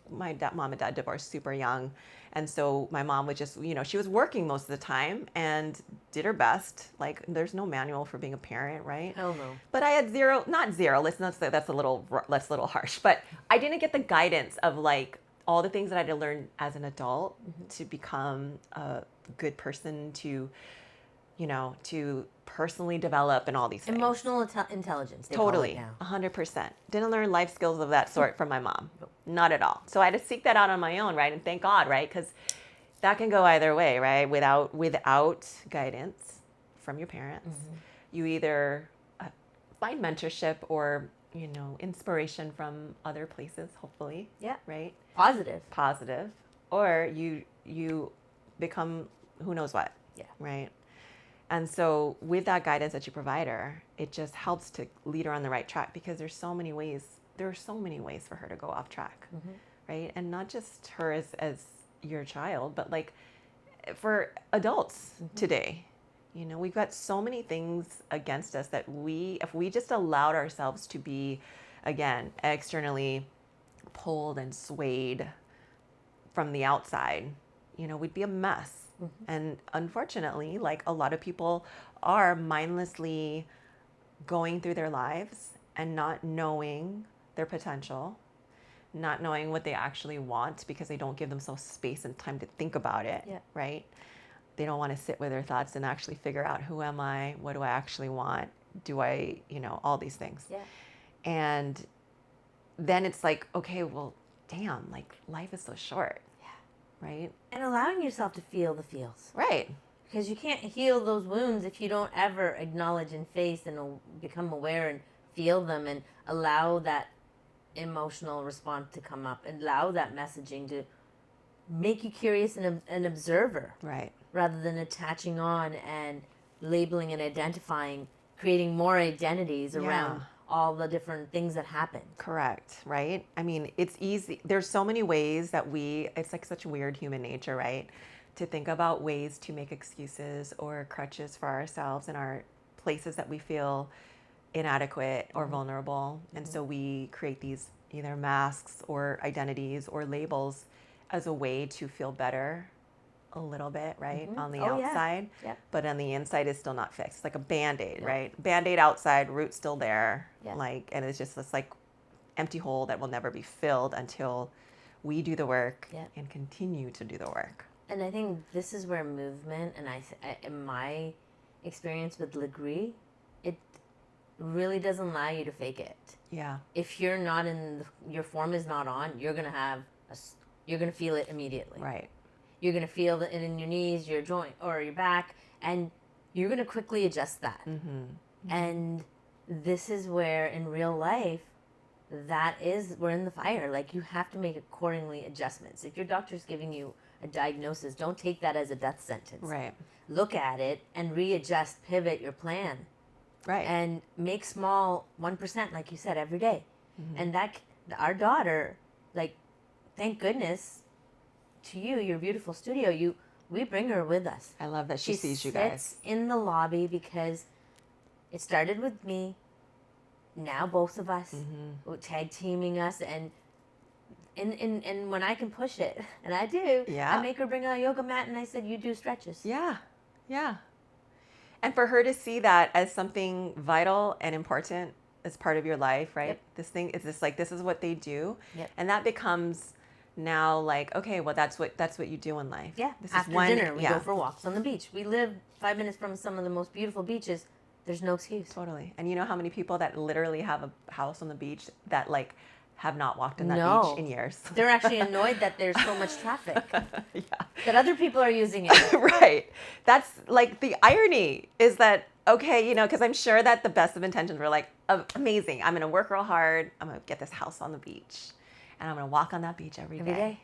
my mom and dad divorced super young. And so my mom would just, she was working most of the time and did her best. Like there's no manual for being a parent, right? Hell no. But I had zero, not zero, that's a little harsh, but I didn't get the guidance of like all the things that I had to learn as an adult to become a good person, to personally develop and all these things. Emotional intelligence. They call it Totally, now. 100%. Didn't learn life skills of that sort from my mom. Not at all. So I had to seek that out on my own, right? And thank God, right? Because that can go either way, right? Without guidance from your parents, you either find mentorship or inspiration from other places, hopefully. Yeah. Right. Positive. Or you become who knows what. Yeah. Right. And so with that guidance that you provide her, it just helps to lead her on the right track, because there are so many ways for her to go off track, right? And not just her as your child, but like for adults today. We've got so many things against us that if we just allowed ourselves to be, again, externally pulled and swayed from the outside, we'd be a mess. And unfortunately, like a lot of people are mindlessly going through their lives and not knowing their potential, not knowing what they actually want, because they don't give themselves space and time to think about it, right? They don't want to sit with their thoughts and actually figure out, who am I? What do I actually want? Do I, all these things. Yeah. And then it's like, okay, well, damn, like life is so short. Right? And allowing yourself to feel the feels. Right. Because you can't heal those wounds if you don't ever acknowledge and face and become aware and feel them and allow that emotional response to come up and allow that messaging to make you curious and an observer. Right. Rather than attaching on and labeling and identifying, creating more identities around all the different things that happen. Correct, right? I mean, it's easy. There's so many ways that it's like such weird human nature, right? To think about ways to make excuses or crutches for ourselves in our places that we feel inadequate or vulnerable. And so we create these either masks or identities or labels as a way to feel better a little bit, right? On the outside, but on the inside is still not fixed. It's like a Band-Aid, right? Band-Aid outside, root still there, and it's just this like empty hole that will never be filled until we do the work and continue to do the work. And I think this is where movement, and in my experience with Legree, it really doesn't allow you to fake it. Yeah. If you're not your form is not on, you're gonna feel it immediately. Right. You're going to feel it in your knees, your joint, or your back, and you're going to quickly adjust that. And this is where, in real life, we're in the fire. Like, you have to make accordingly adjustments. If your doctor's giving you a diagnosis, don't take that as a death sentence. Right. Look at it and readjust, pivot your plan. Right. And make small 1%, like you said, every day. And our daughter, like, thank goodness, to you, your beautiful studio, we bring her with us. I love that she sees you guys. She sits in the lobby because it started with me. Now both of us, tag teaming us, and when I can push it, and I do, I make her bring a yoga mat, and I said, "You do stretches." Yeah. And for her to see that as something vital and important as part of your life, right? This thing is this is what they do, and that becomes now like, okay, well, that's what you do in life. Yeah. After dinner, we go for walks on the beach. We live 5 minutes from some of the most beautiful beaches. There's no excuse. Totally. And you know how many people that literally have a house on the beach that like have not walked on that beach in years? They're actually annoyed that there's so much traffic. That other people are using it. Right. That's like the irony is that, okay, because I'm sure that the best of intentions were like, amazing. I'm going to work real hard. I'm going to get this house on the beach. And I'm going to walk on that beach every day.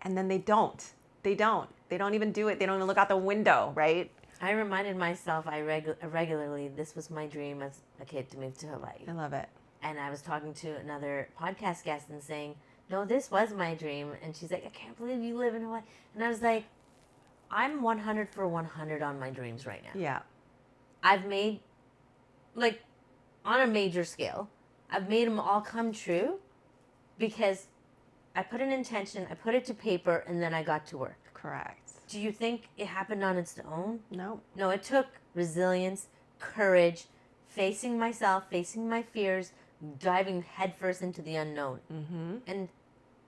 and then they don't even do it. They don't even look out the window, right? I reminded myself regularly this was my dream as a kid to move to Hawaii. I love it. And I was talking to another podcast guest and saying, no, this was my dream. And she's like, I can't believe you live in Hawaii. And I was like, I'm 100 for 100 on my dreams right now. Yeah. I've made, like, on a major scale, I've made them all come true because I put an intention, I put it to paper, and then I got to work. Correct. Do you think it happened on its own? No. No, it took resilience, courage, facing myself, facing my fears, diving headfirst into the unknown. Mm-hmm. And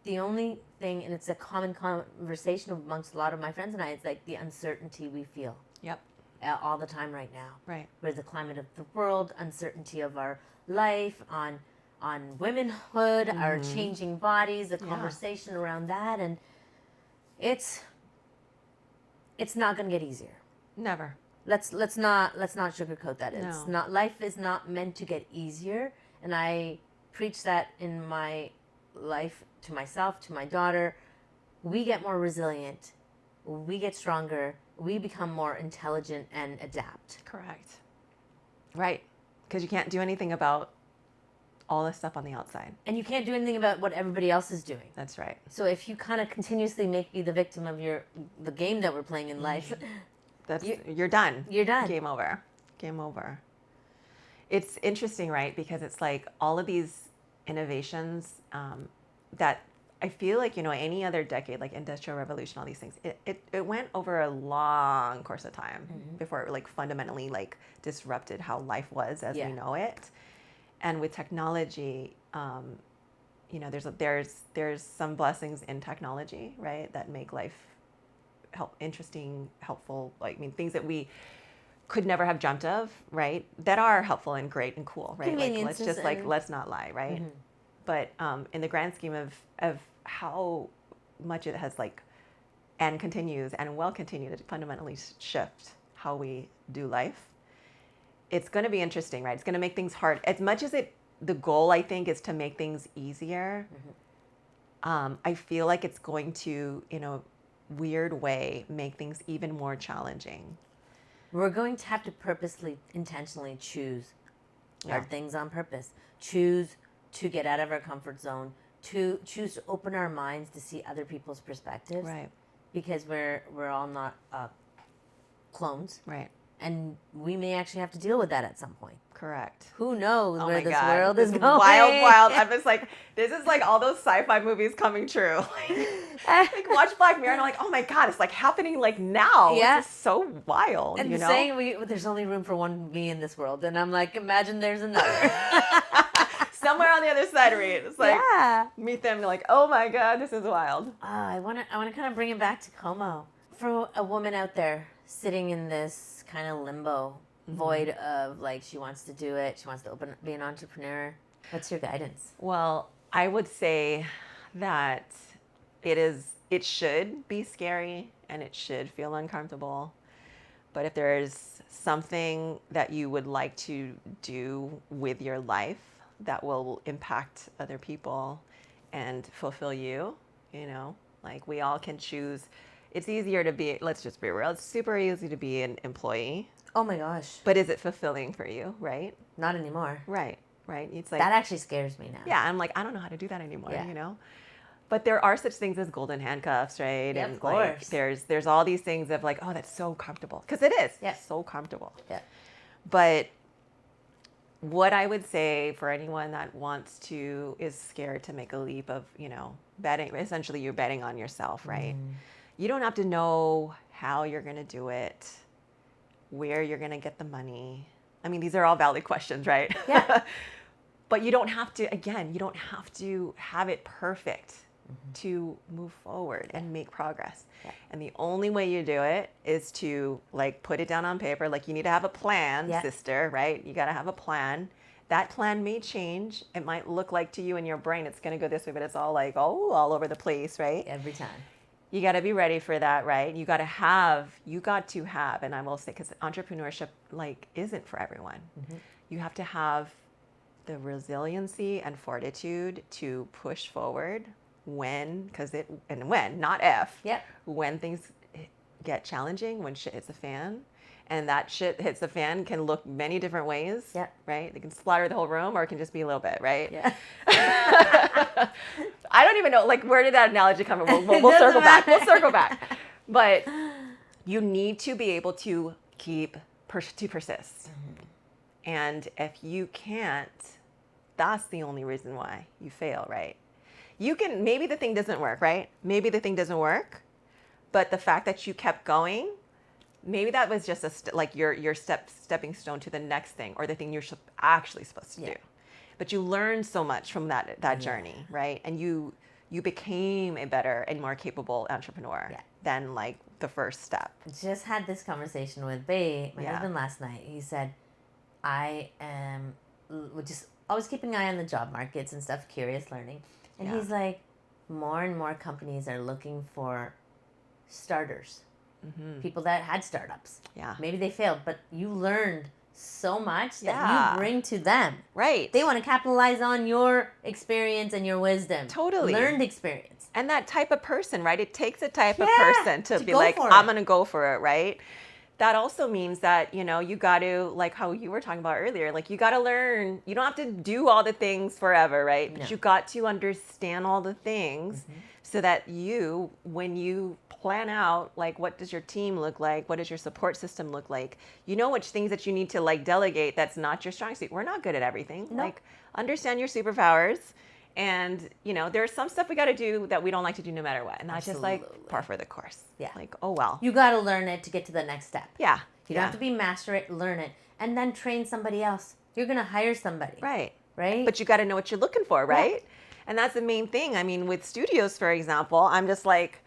the only thing, and it's a common conversation amongst a lot of my friends and I, it's like the uncertainty we feel. Yep. All the time right now. Right. With the climate of the world, uncertainty of our life, on womanhood, our changing bodies, the conversation around that, and it's not going to get easier. Never. Let's not sugarcoat that. No. It's not, life is not meant to get easier, and I preach that in my life to myself, to my daughter. We get more resilient, we get stronger, we become more intelligent and adapt. Correct. Right. Because you can't do anything about all this stuff on the outside. And you can't do anything about what everybody else is doing. That's right. So if you kind of continuously make you the victim of the game that we're playing in life, you're done. You're done. Game over. Game over. It's interesting, right? Because it's like all of these innovations that I feel like, any other decade, like Industrial Revolution, all these things, it went over a long course of time before it like fundamentally like disrupted how life was as we know it. And with technology, there's some blessings in technology, right, that make life interesting, helpful. Like, things that we could never have dreamt of, right, that are helpful and great and cool, right? Like, let's not lie, right? Mm-hmm. But in the grand scheme of how much it has and continues and will continue to fundamentally shift how we do life, it's going to be interesting, right? It's going to make things hard. As much as the goal, I think, is to make things easier, I feel like it's going to, in a weird way, make things even more challenging. We're going to have to purposely, intentionally choose hard things on purpose. Choose to get out of our comfort zone. To choose to open our minds to see other people's perspectives. Right. Because we're all not clones. Right. And we may actually have to deal with that at some point. Correct. Who knows where this world is going? Wild. I'm just like, this is like all those sci-fi movies coming true. Like watch Black Mirror and I'm like, oh my God, it's like happening like now. Yeah. It's so wild, and saying there's only room for one me in this world. And I'm like, imagine there's another. Somewhere on the other side of it. It's like, meet them, you're like, oh my God, this is wild. I want to kind of bring it back to Como. For a woman out there sitting in this kind of limbo, void of she wants to do it, she wants to be an entrepreneur. What's your guidance? Well, I would say that it should be scary and it should feel uncomfortable. But if there's something that you would like to do with your life that will impact other people and fulfill you, we all can choose. It's easier to be, let's just be real, it's super easy to be an employee. Oh my gosh. But is it fulfilling for you, right? Not anymore. Right. It's like, that actually scares me now. Yeah, I'm like, I don't know how to do that anymore, But there are such things as golden handcuffs, right? Yeah, and of course. There's all these things of oh, that's so comfortable. Because it is. Yeah. So comfortable. Yeah. But what I would say for anyone that is scared to make a leap of, betting, essentially you're betting on yourself, right? You don't have to know how you're going to do it, where you're going to get the money. These are all valid questions, right? Yeah. But you don't have to have it perfect to move forward and make progress. Yeah. And the only way you do it is to put it down on paper. You need to have a plan, sister, right? You got to have a plan. That plan may change. It might look like to you in your brain, it's going to go this way, but it's all all over the place, right? Every time. You got to be ready for that, right? You got to have, and I will say, because entrepreneurship isn't for everyone. You have to have the resiliency and fortitude to push forward when, not if, Yep. when things get challenging, when shit hits the fan, and that shit hits the fan can look many different ways, Yep. right? It can splatter the whole room or it can just be a little bit, right? Yeah. I don't even know, like, where did that analogy come from? We'll circle back. We'll circle back. But you need to be able to persist. And if you can't, that's the only reason why you fail, right? You can, maybe the thing doesn't work, right? Maybe the thing doesn't work, but the fact that you kept going, maybe that was just your stepping stone to the next thing or the thing you're actually supposed to do. But you learned so much from that journey, right? And you became a better and more capable entrepreneur than like the first step. Just had this conversation with Bay, my husband, last night. He said, I am just always keeping an eye on the job markets and stuff, curious, learning. And he's like, more and more companies are looking for starters, people that had startups. Yeah. Maybe they failed, but you learned so much that you bring to them. Right. They want to capitalize on your experience and your wisdom. Totally. Learned experience. And that type of person, right? It takes a type of person to be like, I'm going to go for it, right? That also means that, you got to, like how you were talking about earlier, like you got to learn. You don't have to do all the things forever, right? But you got to understand all the things so that when you plan out, like, what does your team look like? What does your support system look like? You know which things that you need to, like, delegate that's not your strong suit. We're not good at everything. Nope. Like, understand your superpowers. And, there's some stuff we got to do that we don't like to do no matter what. And that's just like par for the course. Yeah. Like, oh, well. You got to learn it to get to the next step. Yeah. You don't have to be master it, learn it, and then train somebody else. You're going to hire somebody. Right. Right? But you got to know what you're looking for, right? Yeah. And that's the main thing. I mean, with studios, for example, I'm just like,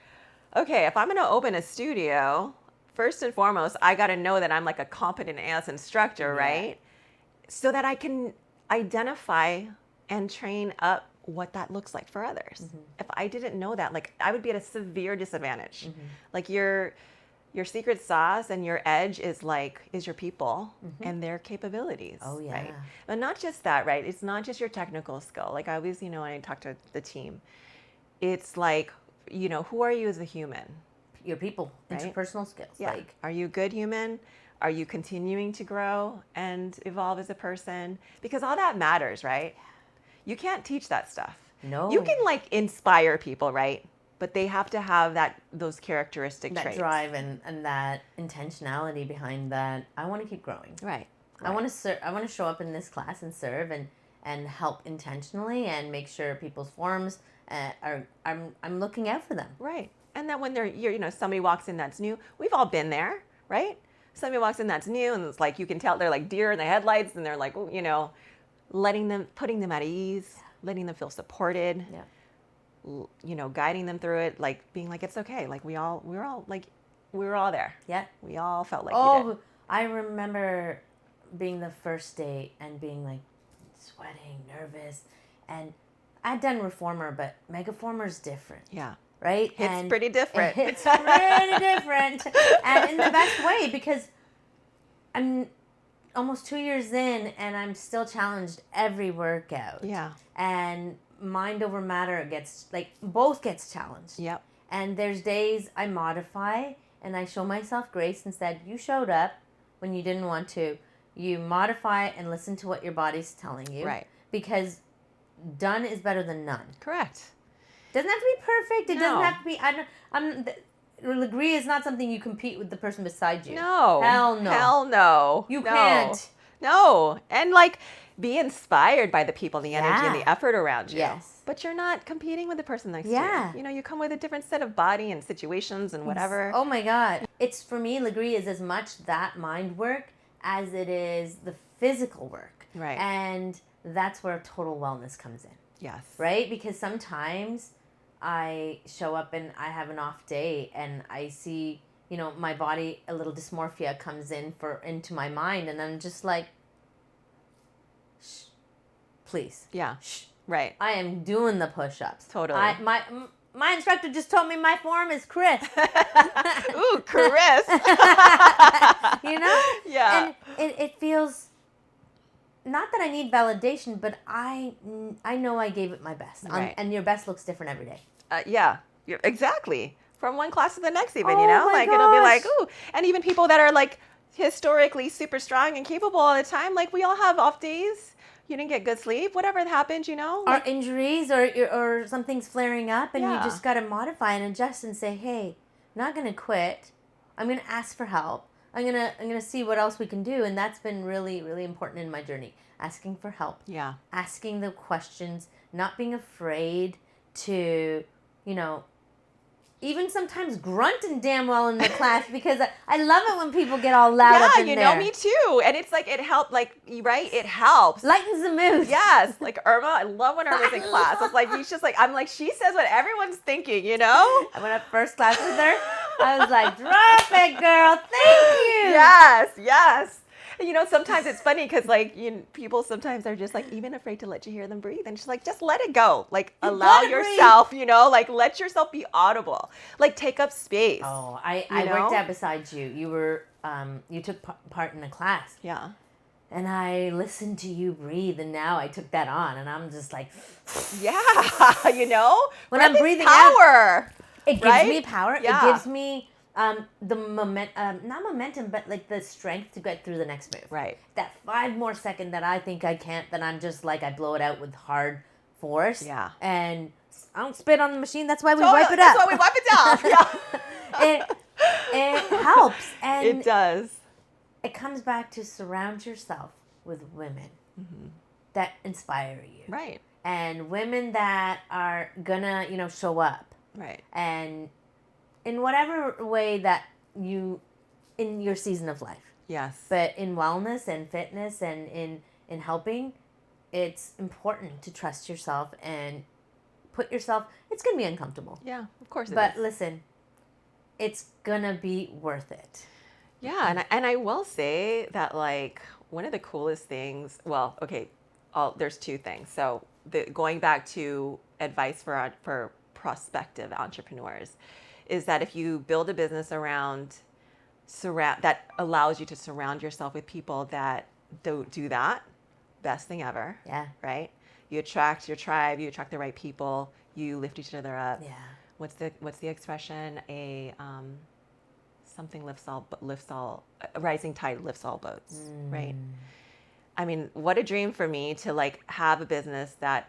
okay, if I'm going to open a studio, first and foremost, I got to know that I'm like a competent ass instructor, right? So that I can identify and train up what that looks like for others. If I didn't know that, like, I would be at a severe disadvantage. Like your secret sauce and your edge is your people and their capabilities. Oh yeah. Right? But not just that, right? It's not just your technical skill. Like I always, when I talk to the team, it's like, who are you as a human? Your people, right? Interpersonal skills. Yeah. Like, are you a good human? Are you continuing to grow and evolve as a person? Because all that matters, right? You can't teach that stuff. No. You can inspire people, right? But they have to have those characteristic traits. That drive and that intentionality behind that. I want to keep growing. Right. I want to show up in this class and serve and help intentionally and make sure people's forms I'm looking out for them. Right. And then when somebody walks in that's new, we've all been there, right? Somebody walks in that's new and it's like you can tell they're like deer in the headlights and they're like, putting them at ease, letting them feel supported. Yeah. Guiding them through it, like being like, it's okay. Like we were all there. Yeah. We all felt like we did. I remember being the first day and being like sweating, nervous. And I'd done Reformer, but Megaformer's different. Yeah. Right? It's pretty different. It's pretty different. And in the best way, because I'm almost 2 years in and I'm still challenged every workout. Yeah. And mind over matter both gets challenged. Yep. And there's days I modify and I show myself grace and said, you showed up when you didn't want to. You modify and listen to what your body's telling you. Right. Because done is better than none. Correct. Doesn't have to be perfect. It doesn't have to be. Agree is not something you compete with the person beside you. No. Hell no. Hell no. You can't. No. And be inspired by the people, the energy, and the effort around you. Yes. But you're not competing with the person next to you. You come with a different set of body and situations and whatever. Oh my God. It's, for me, Legree is as much that mind work as it is the physical work. Right. And that's where total wellness comes in. Yes. Right? Because sometimes I show up and I have an off day and I see, my body, a little dysmorphia comes into my mind and I'm just like, shh, please. Yeah. Shh. Right. I am doing the push-ups. Totally. My instructor just told me my form is Chris. Ooh, Chris. Yeah. And it feels not that I need validation, but I know I gave it my best. Right. And your best looks different every day. Yeah, exactly. From one class to the next, even, Oh my like it'll be like, gosh. ooh. And even people that are like historically super strong and capable all the time, like we all have off days. You didn't get good sleep, whatever happens, Or like, injuries, or something's flaring up, and you Yeah. just got to modify and adjust and say, hey, I'm not going to quit. I'm going to ask for help. I'm gonna see what else we can do. And that's been really, really important in my journey. Asking for help. Yeah. Asking the questions, not being afraid to, even sometimes grunting damn well in the class, because I love it when people get all loud up in there. Yeah, me too. And it's like, it helped, like, right? It helps. Lightens the mood. Yes. Like Irma, I love when Irma's in class. It's like, she's just like, I'm like, she says what everyone's thinking, I went up first class with her. I was like, drop it, girl. Thank you. Yes. And, sometimes it's funny because, like, people sometimes are just, like, even afraid to let you hear them breathe. And she's like, just let it go. Like, allow yourself, like, let yourself be audible. Like, take up space. Oh, I worked out beside you. You were, you took part in a class. Yeah. And I listened to you breathe, and now I took that on, and I'm just like, yeah, when I'm breathing power. It gives me power. Yeah. It gives me the not momentum, but like the strength to get through the next move. Right. That 5 more second that I think I can't, then I'm just like, I blow it out with hard force. Yeah. And I don't spit on the machine. That's why we wipe it up. That's why we wipe it down. Yeah. It helps. And it does. It comes back to surround yourself with women that inspire you. Right. And women that are gonna, show up. Right. And in whatever way that in your season of life. Yes. But in wellness and fitness and in helping, it's important to trust yourself and put yourself, it's going to be uncomfortable. Yeah, of course it is. But listen, it's going to be worth it. Yeah, and I will say that, like, one of the coolest things, well, okay, there's 2 things. So going back to advice for prospective entrepreneurs is that if you build a business that allows you to surround yourself with people that don't do that, best thing ever. Yeah. Right? You attract your tribe, you attract the right people, you lift each other up. Yeah. What's the expression? Something a rising tide lifts all boats, right? I mean, what a dream for me to, like, have a business that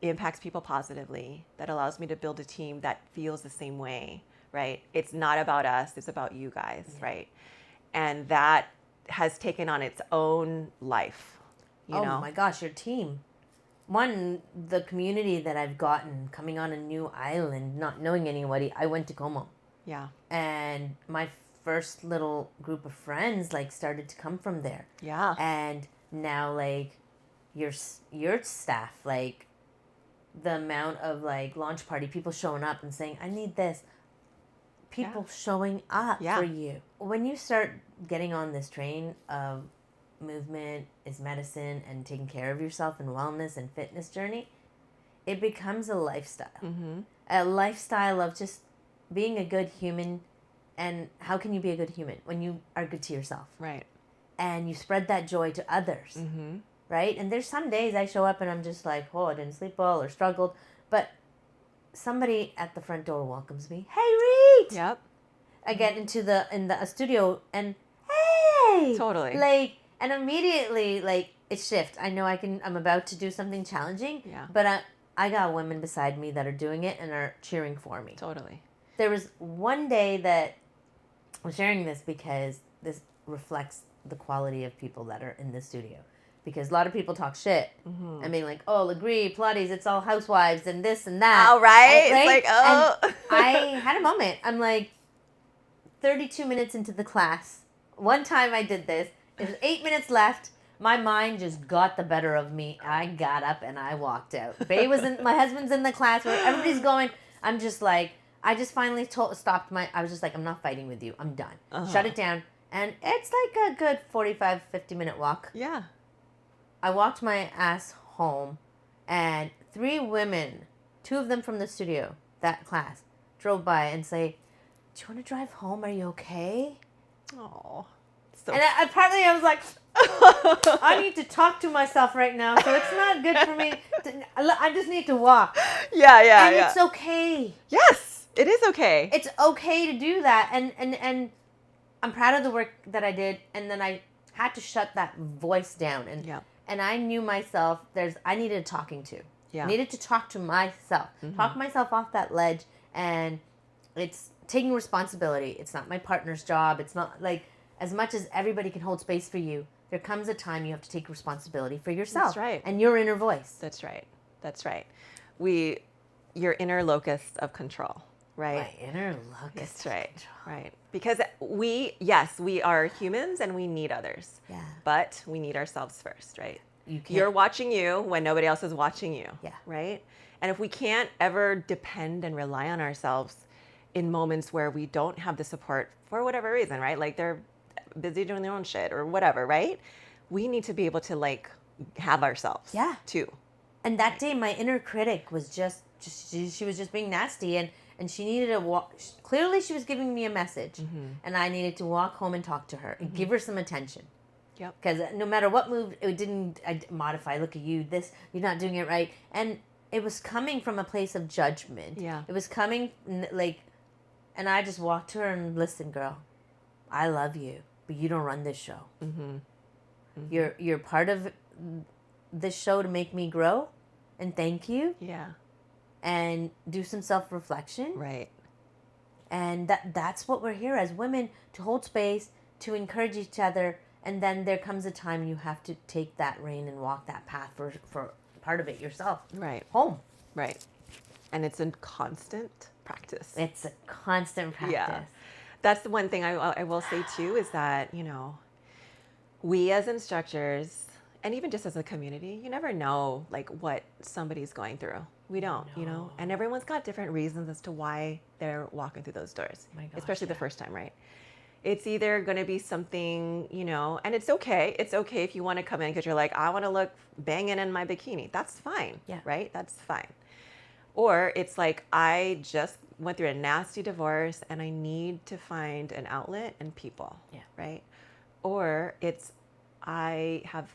impacts people positively, that allows me to build a team that feels the same way, right? It's not about us, it's about you guys, right? And that has taken on its own life, you know? Oh my gosh, your team. One, the community that I've gotten coming on a new island, not knowing anybody, I went to Como. Yeah. And my first little group of friends, like, started to come from there. Yeah. And now, like, your staff, like, the amount of, like, launch party people showing up and saying, I need this. People showing up for you. When you start getting on this train of movement is medicine and taking care of yourself and wellness and fitness journey, it becomes a lifestyle. Mm-hmm. A lifestyle of just being a good human. And how can you be a good human? When you are good to yourself. Right. And you spread that joy to others. Mm-hmm. Right? And there's some days I show up and I'm just like, oh, I didn't sleep well or struggled. But somebody at the front door welcomes me. Hey, Reet! Yep. I get into the studio and, hey! Totally. Like, and immediately, like, it shifts. I know I'm about to do something challenging. Yeah. But I got women beside me that are doing it and are cheering for me. Totally. There was one day that I'm sharing this because this reflects the quality of people that are in the studio. Because a lot of people talk shit. Mm-hmm. I mean, like, oh, Legree, Pilates, it's all housewives and this and that. Oh, right? Right? It's like, oh. And I had a moment. I'm like 32 minutes into the class. One time I did this. It was 8 minutes left. My mind just got the better of me. I got up and I walked out. My husband's in the class where everybody's going. I'm just like, I just finally stopped I was just like, I'm not fighting with you. I'm done. Uh-huh. Shut it down. And it's like a good 45, 50-minute walk. Yeah. I walked my ass home, and 3 women, 2 of them from the studio, that class, drove by and say, do you want to drive home? Are you okay? Oh, So And partly I was like, I need to talk to myself right now, so it's not good for me. I just need to walk. yeah. It's okay. Yes, it is okay. It's okay to do that. And I'm proud of the work that I did. And then I had to shut that voice down. And I knew myself, I needed talking to. Yeah. I needed to talk to myself. Talk myself off that ledge. And it's taking responsibility. It's not my partner's job. It's not like, as much as everybody can hold space for you, there comes a time you have to take responsibility for yourself. That's right. And your inner voice. That's right. Your inner locus of control, right? My inner locus. That's right. Right. Because we are humans and we need others. Yeah. But we need ourselves first, right? You're watching you when nobody else is watching you. Yeah. Right? And if we can't ever depend and rely on ourselves in moments where we don't have the support for whatever reason, right? Like they're busy doing their own shit or whatever, right? We need to be able to like have ourselves too. And that day my inner critic was just she was just being nasty and she needed to walk. Clearly she was giving me a message and I needed to walk home and talk to her and give her some attention. Yep. Because no matter what move, it didn't modify. Look at you, you're not doing it right. And it was coming from a place of judgment. Yeah. It was coming like, and I just walked to her and listen, girl, I love you, but you don't run this show. You're part of this show to make me grow, and thank you. Yeah. And do some self-reflection. Right. And that's what we're here as women, to hold space, to encourage each other. And then there comes a time you have to take that reign and walk that path for part of it yourself. Right. Home. Right. And it's a constant practice. It's a constant practice. Yeah. That's the one thing I will say too, is that, we as instructors, and even just as a community, you never know like what somebody's going through. We don't, and everyone's got different reasons as to why they're walking through those doors, especially the first time, right? It's either going to be something, and it's okay. It's okay if you want to come in because you're like, I want to look banging in my bikini. That's fine, right? That's fine. Or it's like, I just went through a nasty divorce and I need to find an outlet and people, right? Or it's, I have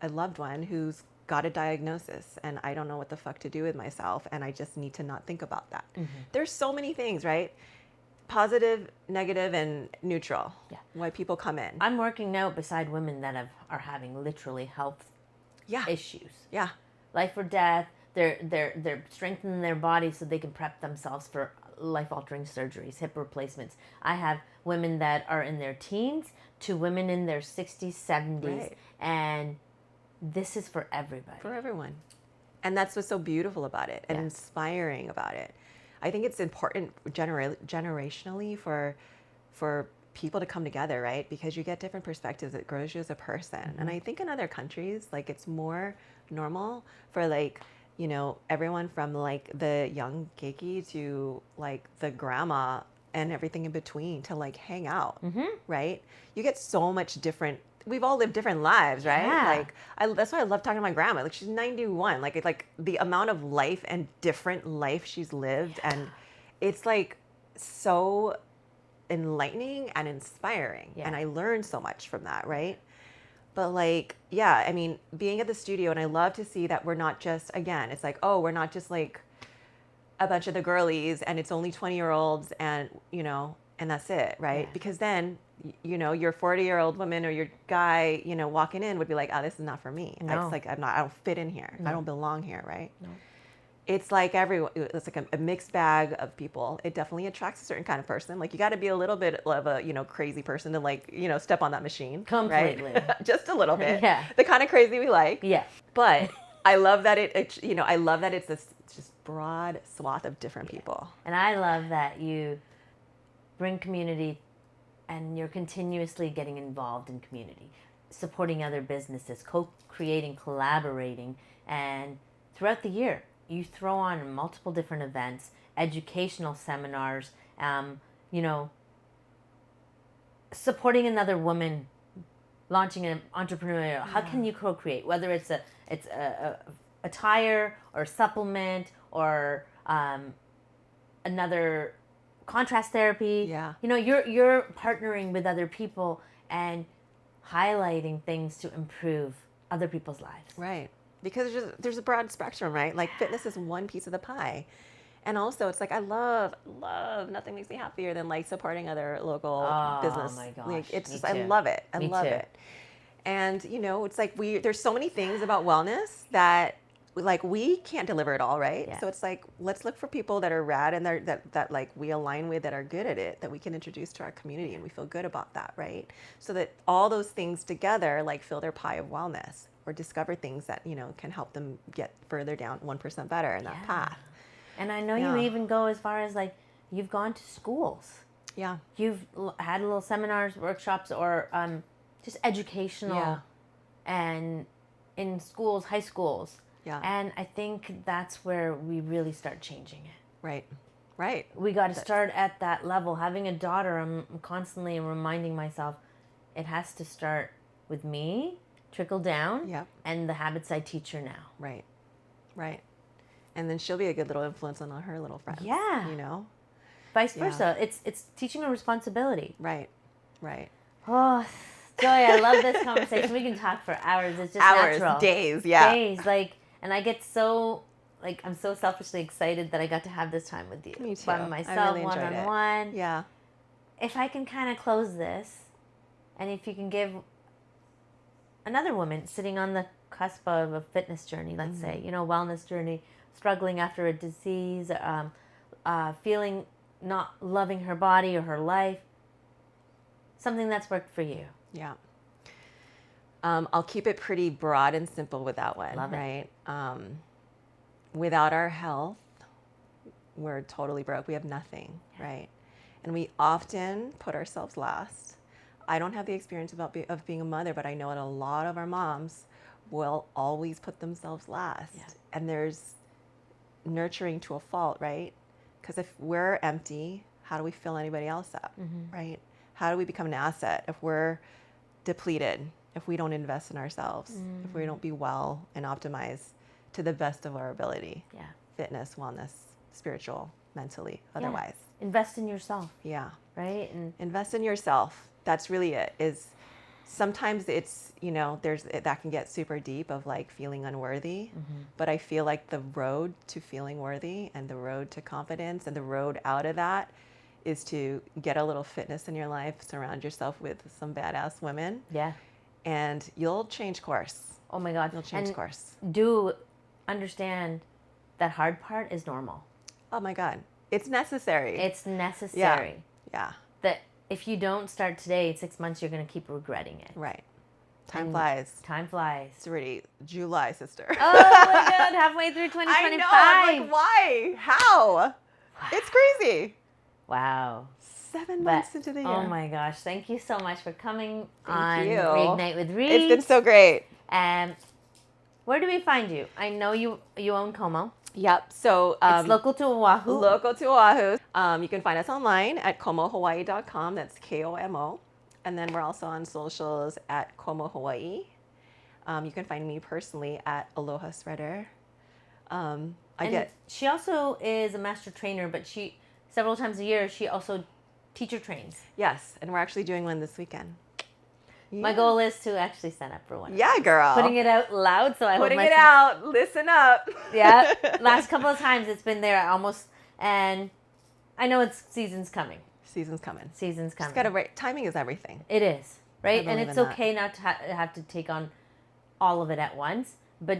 a loved one who's got a diagnosis and I don't know what the fuck to do with myself and I just need to not think about that. There's so many things, right? Positive, negative, and neutral. Yeah. Why people come in. I'm working now beside women that are having literally health issues. Yeah. Life or death. They're strengthening their body so they can prep themselves for life-altering surgeries, hip replacements. I have women that are in their teens to women in their 60s, 70s. Right. And this is for everybody. For everyone. And that's what's so beautiful about it and inspiring about it. I think it's important generationally for people to come together, right? Because you get different perspectives. It grows you as a person. And I think in other countries, like it's more normal for like, everyone from like the young geeky to like the grandma and everything in between to like hang out, right? You get so much different. We've all lived different lives, right? Yeah. Like that's why I love talking to my grandma. Like she's 91. Like the amount of life and different life she's lived, and it's like so enlightening and inspiring. And I learned so much from that, right? But like, I mean, being at the studio, and I love to see that we're not just, again, it's like, oh, we're not just like a bunch of the girlies and it's only 20-year-olds and, and that's it, right? Yeah. Because then, your 40-year-old woman or your guy, walking in would be like, oh, this is not for me. No. It's like, I don't fit in here. No. I don't belong here, right? No. It's like it's like a mixed bag of people. It definitely attracts a certain kind of person. Like you got to be a little bit of a, crazy person to like, step on that machine. Completely. Right? Just a little bit. Yeah. The kind of crazy we like. Yeah. But I love that I love that it's this just broad swath of different people. And I love that you bring community and you're continuously getting involved in community, supporting other businesses, co-creating, collaborating, and throughout the year, you throw on multiple different events, educational seminars, supporting another woman, launching an entrepreneurial. How can you co-create? Whether it's a tire or supplement or another contrast therapy. Yeah. You're partnering with other people and highlighting things to improve other people's lives. Right. Because there's a broad spectrum, right? Like fitness is one piece of the pie. And also it's like I love nothing makes me happier than like supporting other local business. My gosh. Like it's Me just I too. love it. I Me love too. it. And it's like there's so many things about wellness that like we can't deliver it all, right? Yeah. So it's like let's look for people that are rad and that like we align with, that are good at it, that we can introduce to our community, and we feel good about that, right? So that all those things together like fill their pie of wellness, or discover things that can help them get further down 1% better in that path. And I know Yeah. you even go as far as like you've gone to schools. Yeah. You've had little seminars, workshops, or just educational, Yeah. and in schools, high schools. Yeah. And I think that's where we really start changing it. Right. Right. We got to start at that level. Having a daughter, I'm constantly reminding myself, it has to start with me, trickle down, Yep. and the habits I teach her now. Right. Right. And then she'll be a good little influence on her little friends. Yeah. Vice Yeah. versa. It's teaching a responsibility. Right. Right. Oh, Joy, I love this conversation. We can talk for hours. It's just Hours, natural. days, yeah. Days, and I get so, I'm so selfishly excited that I got to have this time with you. Me too. By I myself, really enjoyed it. one-on-one. Yeah. If I can kind of close this, and if you can give another woman sitting on the cusp of a fitness journey, let's say, wellness journey, struggling after a disease, feeling not loving her body or her life, something that's worked for you. Yeah. I'll keep it pretty broad and simple with that one. Love it. Right? Without our health, we're totally broke. We have nothing, right? And we often put ourselves last. I don't have the experience of being a mother, but I know that a lot of our moms will always put themselves last. Yeah. And there's nurturing to a fault, right? Because if we're empty, how do we fill anybody else up, right? How do we become an asset if we're depleted, if we don't invest in ourselves, if we don't be well and optimize to the best of our ability? Yeah. Fitness, wellness, spiritual, mentally, otherwise. Invest in yourself, Yeah. right? And Invest in yourself. That's really it. Is sometimes it's, there's that can get super deep of like feeling unworthy, but I feel like the road to feeling worthy and the road to confidence and the road out of that is to get a little fitness in your life, surround yourself with some badass women, yeah. and you'll change course. Oh my God. You'll change And course. do understand that hard part is normal. Oh my God. It's necessary. It's necessary. Yeah. That if you don't start today, 6 months, you're going to keep regretting it. Right. Time And flies. Time flies. It's already July, sister. Oh my God, halfway through 2025. I know. I'm like, why? How? It's crazy. Wow. 7 months into the year. Oh my gosh, thank you so much for coming on Thank you. Reignite with Reet. It's been so great. And where do we find you? I know you own Como. Yep. So It's local to Oahu. local to Oahu. You can find us online at comohawaii.com. That's KOMO. And then we're also on socials at Como Hawaii. You can find me personally at Aloha Spreader. She also is a master trainer, but she several times a year she also teacher trains. Yes, and we're actually doing one this weekend. My goal is to actually sign up for one. Yeah, girl. Putting it out loud, so I hope Putting it out. Listen up. Yeah, last couple of times it's been there almost, and I know it's season's coming. Season's coming. Season's coming. Just gotta wait. Timing is everything. It is, right? And believe it's in that. okay not to have to take on all of it at once, but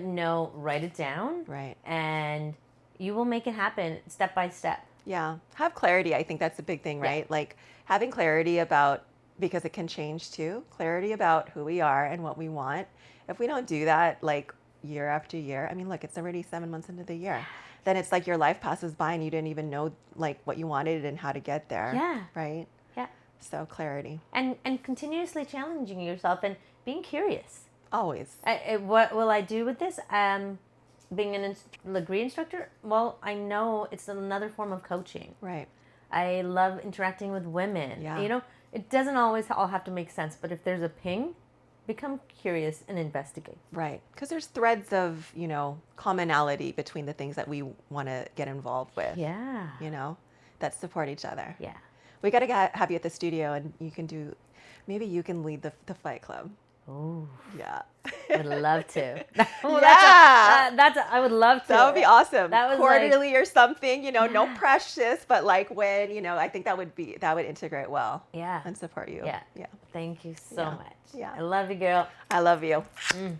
write it down, Right. and you will make it happen step by step. Yeah. Have clarity. I think that's a big thing, Yeah. right? Like having clarity about, because it can change too, clarity about who we are and what we want. If we don't do that like year after year, I mean, look, it's already 7 months into the year. Then it's like your life passes by and you didn't even know like what you wanted and how to get there. Yeah. Right? Yeah. So clarity. And continuously challenging yourself and being curious. Always. What will I do with this? Being an Legree instructor, well, I know it's another form of coaching. Right. I love interacting with women. Yeah. It doesn't always all have to make sense, but if there's a ping, become curious and investigate. Right. Because there's threads of, commonality between the things that we want to get involved with. Yeah. That support each other. Yeah. We got to have you at the studio, and you can do Maybe you can lead the fight club. Oh, Yeah. would love to. Well, Yeah. I would love to. That would be awesome. That was Quarterly or something, no Yeah. precious, but like when, I think that would integrate well. Yeah. And support you. Yeah. Yeah. Thank you so Yeah. much. Yeah. I love you, girl. I love you. Mm.